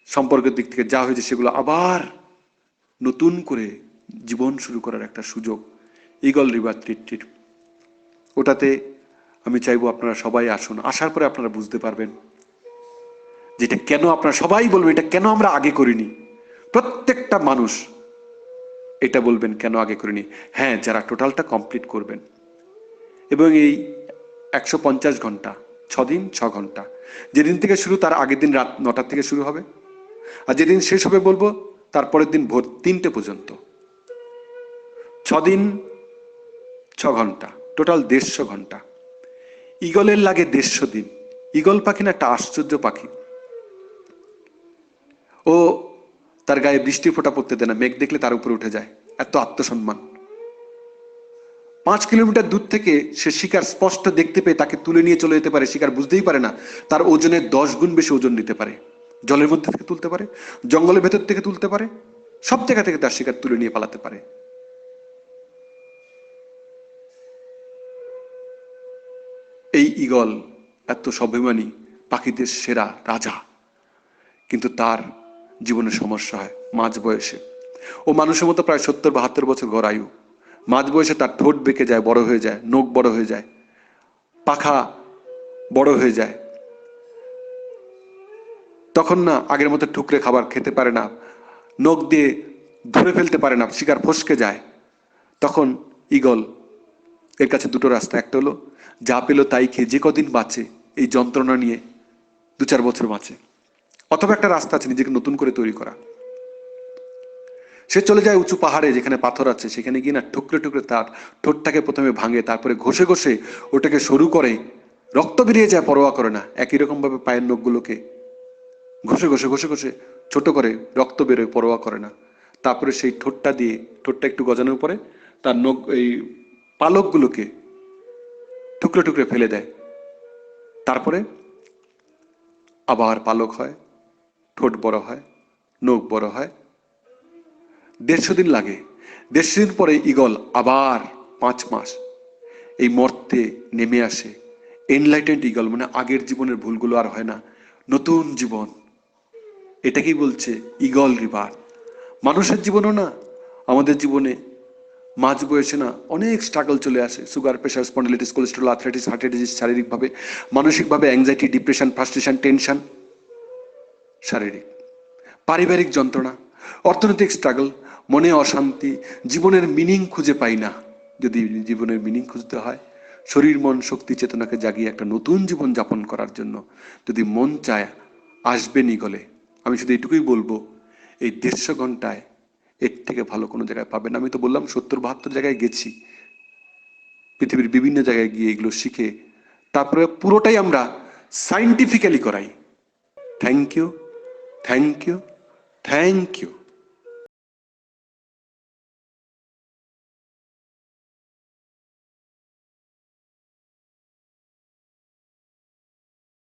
সম্পর্কের দিক থেকে যা হয়েছে, সেগুলো আবার নতুন করে জীবন শুরু করার একটা সুযোগ ঈগল রিভার ট্রিট। ওটাতে আমি চাইবো আপনারা সবাই আসুন। আসার পরে আপনারা বুঝতে পারবেন যেটা কেন, আপনারা সবাই বলবেন এটা কেন আমরা আগে করিনি। প্রত্যেকটা মানুষ এটা বলবেন কেন আগে করিনি। হ্যাঁ, যারা টোটালটা কমপ্লিট করবেন। এবং এই 150 ঘন্টা, 6 দিন 6 ঘন্টা, যেদিন থেকে শুরু তার আগের দিন রাত 9টা থেকে শুরু হবে, আর যেদিন শেষ হবে বলবো তারপরের দিন ভোর 3টে পর্যন্ত। 6 দিন 6 ঘন্টা, টোটাল 150 ঘন্টা। ঈগলের লাগে 150 দিন। ঈগল পাখি না একটা আশ্চর্য পাখি। ও তার গায়ে বৃষ্টি ফোঁটা পড়তে দেয় না, মেঘ দেখলে তার উপরে উঠে যায়, এত আত্মসম্মান। 5 কিলোমিটার দূর থেকে সে শিকার স্পষ্ট দেখতে পেয়ে তাকে তুলে নিয়ে চলে যেতে পারে। শিকার বুঝতেই পারে না, তার ওজনের 10 গুণ বেশি ওজন নিতে পারে। জলের মধ্যে থেকে তুলতে পারে, জঙ্গলের ভেতর থেকে তুলতে পারে, সব জায়গা থেকে তার শিকার তুলে নিয়ে পালাতে পারে। এই ঈগল এত স্বাভিমানী, পাখিদের সেরা রাজা, কিন্তু তার জীবনে সমস্যা হয় মাঝ বয়সে। ও মানুষের মতো প্রায় 70-72 বছর গড় আয়ু। মাঝ বয়সে তার ঠোঁট বেঁকে যায়, বড় হয়ে যায়, নখ বড় হয়ে যায়, পাখা বড় হয়ে যায়। তখন না আগের মতো ঠুকরে খাবার খেতে পারে না, নখ দিয়ে ধরে ফেলতে পারে না, শিকার ফসকে যায়। তখন ঈগল এর কাছে দুটো রাস্তা, একটা হলো যা পেলো তাই খেয়ে যে কদিন বাঁচে, এই যন্ত্রণা নিয়ে 2-4 বছর বাঁচে। অথবা একটা রাস্তা আছে নিজেকে নতুন করে তৈরি করা। সে চলে যায় উঁচু পাহাড়ে, যেখানে পাথর আছে, সেখানে গিয়ে না টুকরে টুকরে তার ঠোঁটটাকে প্রথমে ভাঙে, তারপরে ঘষে ঘষে ওটাকে সরু করে, রক্ত বেরিয়ে যায়, পরোয়া করে না। একই রকম ভাবে পায়ের নখগুলোকে ঘষে ঘষে ঘষে ঘষে ছোট করে, রক্ত বেরোয়, পরোয়া করে না। তারপরে সেই ঠোঁটটা দিয়ে, ঠোঁটটা একটু গজানোর পরে তার নখ, এই পালকগুলোকে টুকরে টুকরে ফেলে দেয়। তারপরে আবার পালক হয়, ঠোঁট বড় হয়, নখ বড় হয়। 150 দিন লাগে। 150 দিন পরে ঈগল আবার 5 মাস এই মর্তে নেমে আসে। এনলাইটেন্ড ঈগল, মানে আগের জীবনের ভুলগুলো আর হয় না, নতুন জীবন। এটাকেই বলছে ঈগল রিভার। মানুষের জীবনও না, আমাদের জীবনে মাঝ বয়সে না অনেক স্ট্রাগল চলে আসে। Sugar, pressure, spondylitis, cholesterol, arthritis, heart disease, শারীরিকভাবে, মানসিকভাবে অ্যাংজাইটি, ডিপ্রেশন, ফ্রাস্ট্রেশন, টেনশন, শারীরিক, পারিবারিক যন্ত্রণা, অর্থনৈতিক স্ট্রাগল, মনে অশান্তি, জীবনের মিনিং খুঁজে পাই না। যদি জীবনের মিনিং খুঁজতে হয়, শরীর, মন, শক্তি, চেতনাকে জাগিয়ে একটা নতুন জীবন যাপন করার জন্য যদি মন চায়, আসবেন ঈগলে। আমি শুধু এটুকুই বলবো, এই 150 ঘন্টায় এর থেকে ভালো কোনো জায়গায় পাবেন। আমি তো বললাম 70-72 জায়গায় গেছি, পৃথিবীর বিভিন্ন জায়গায় গিয়ে এগুলো শিখে তারপরে পুরোটাই আমরা সায়েন্টিফিক্যালি করাই। Thank you, thank you, thank you.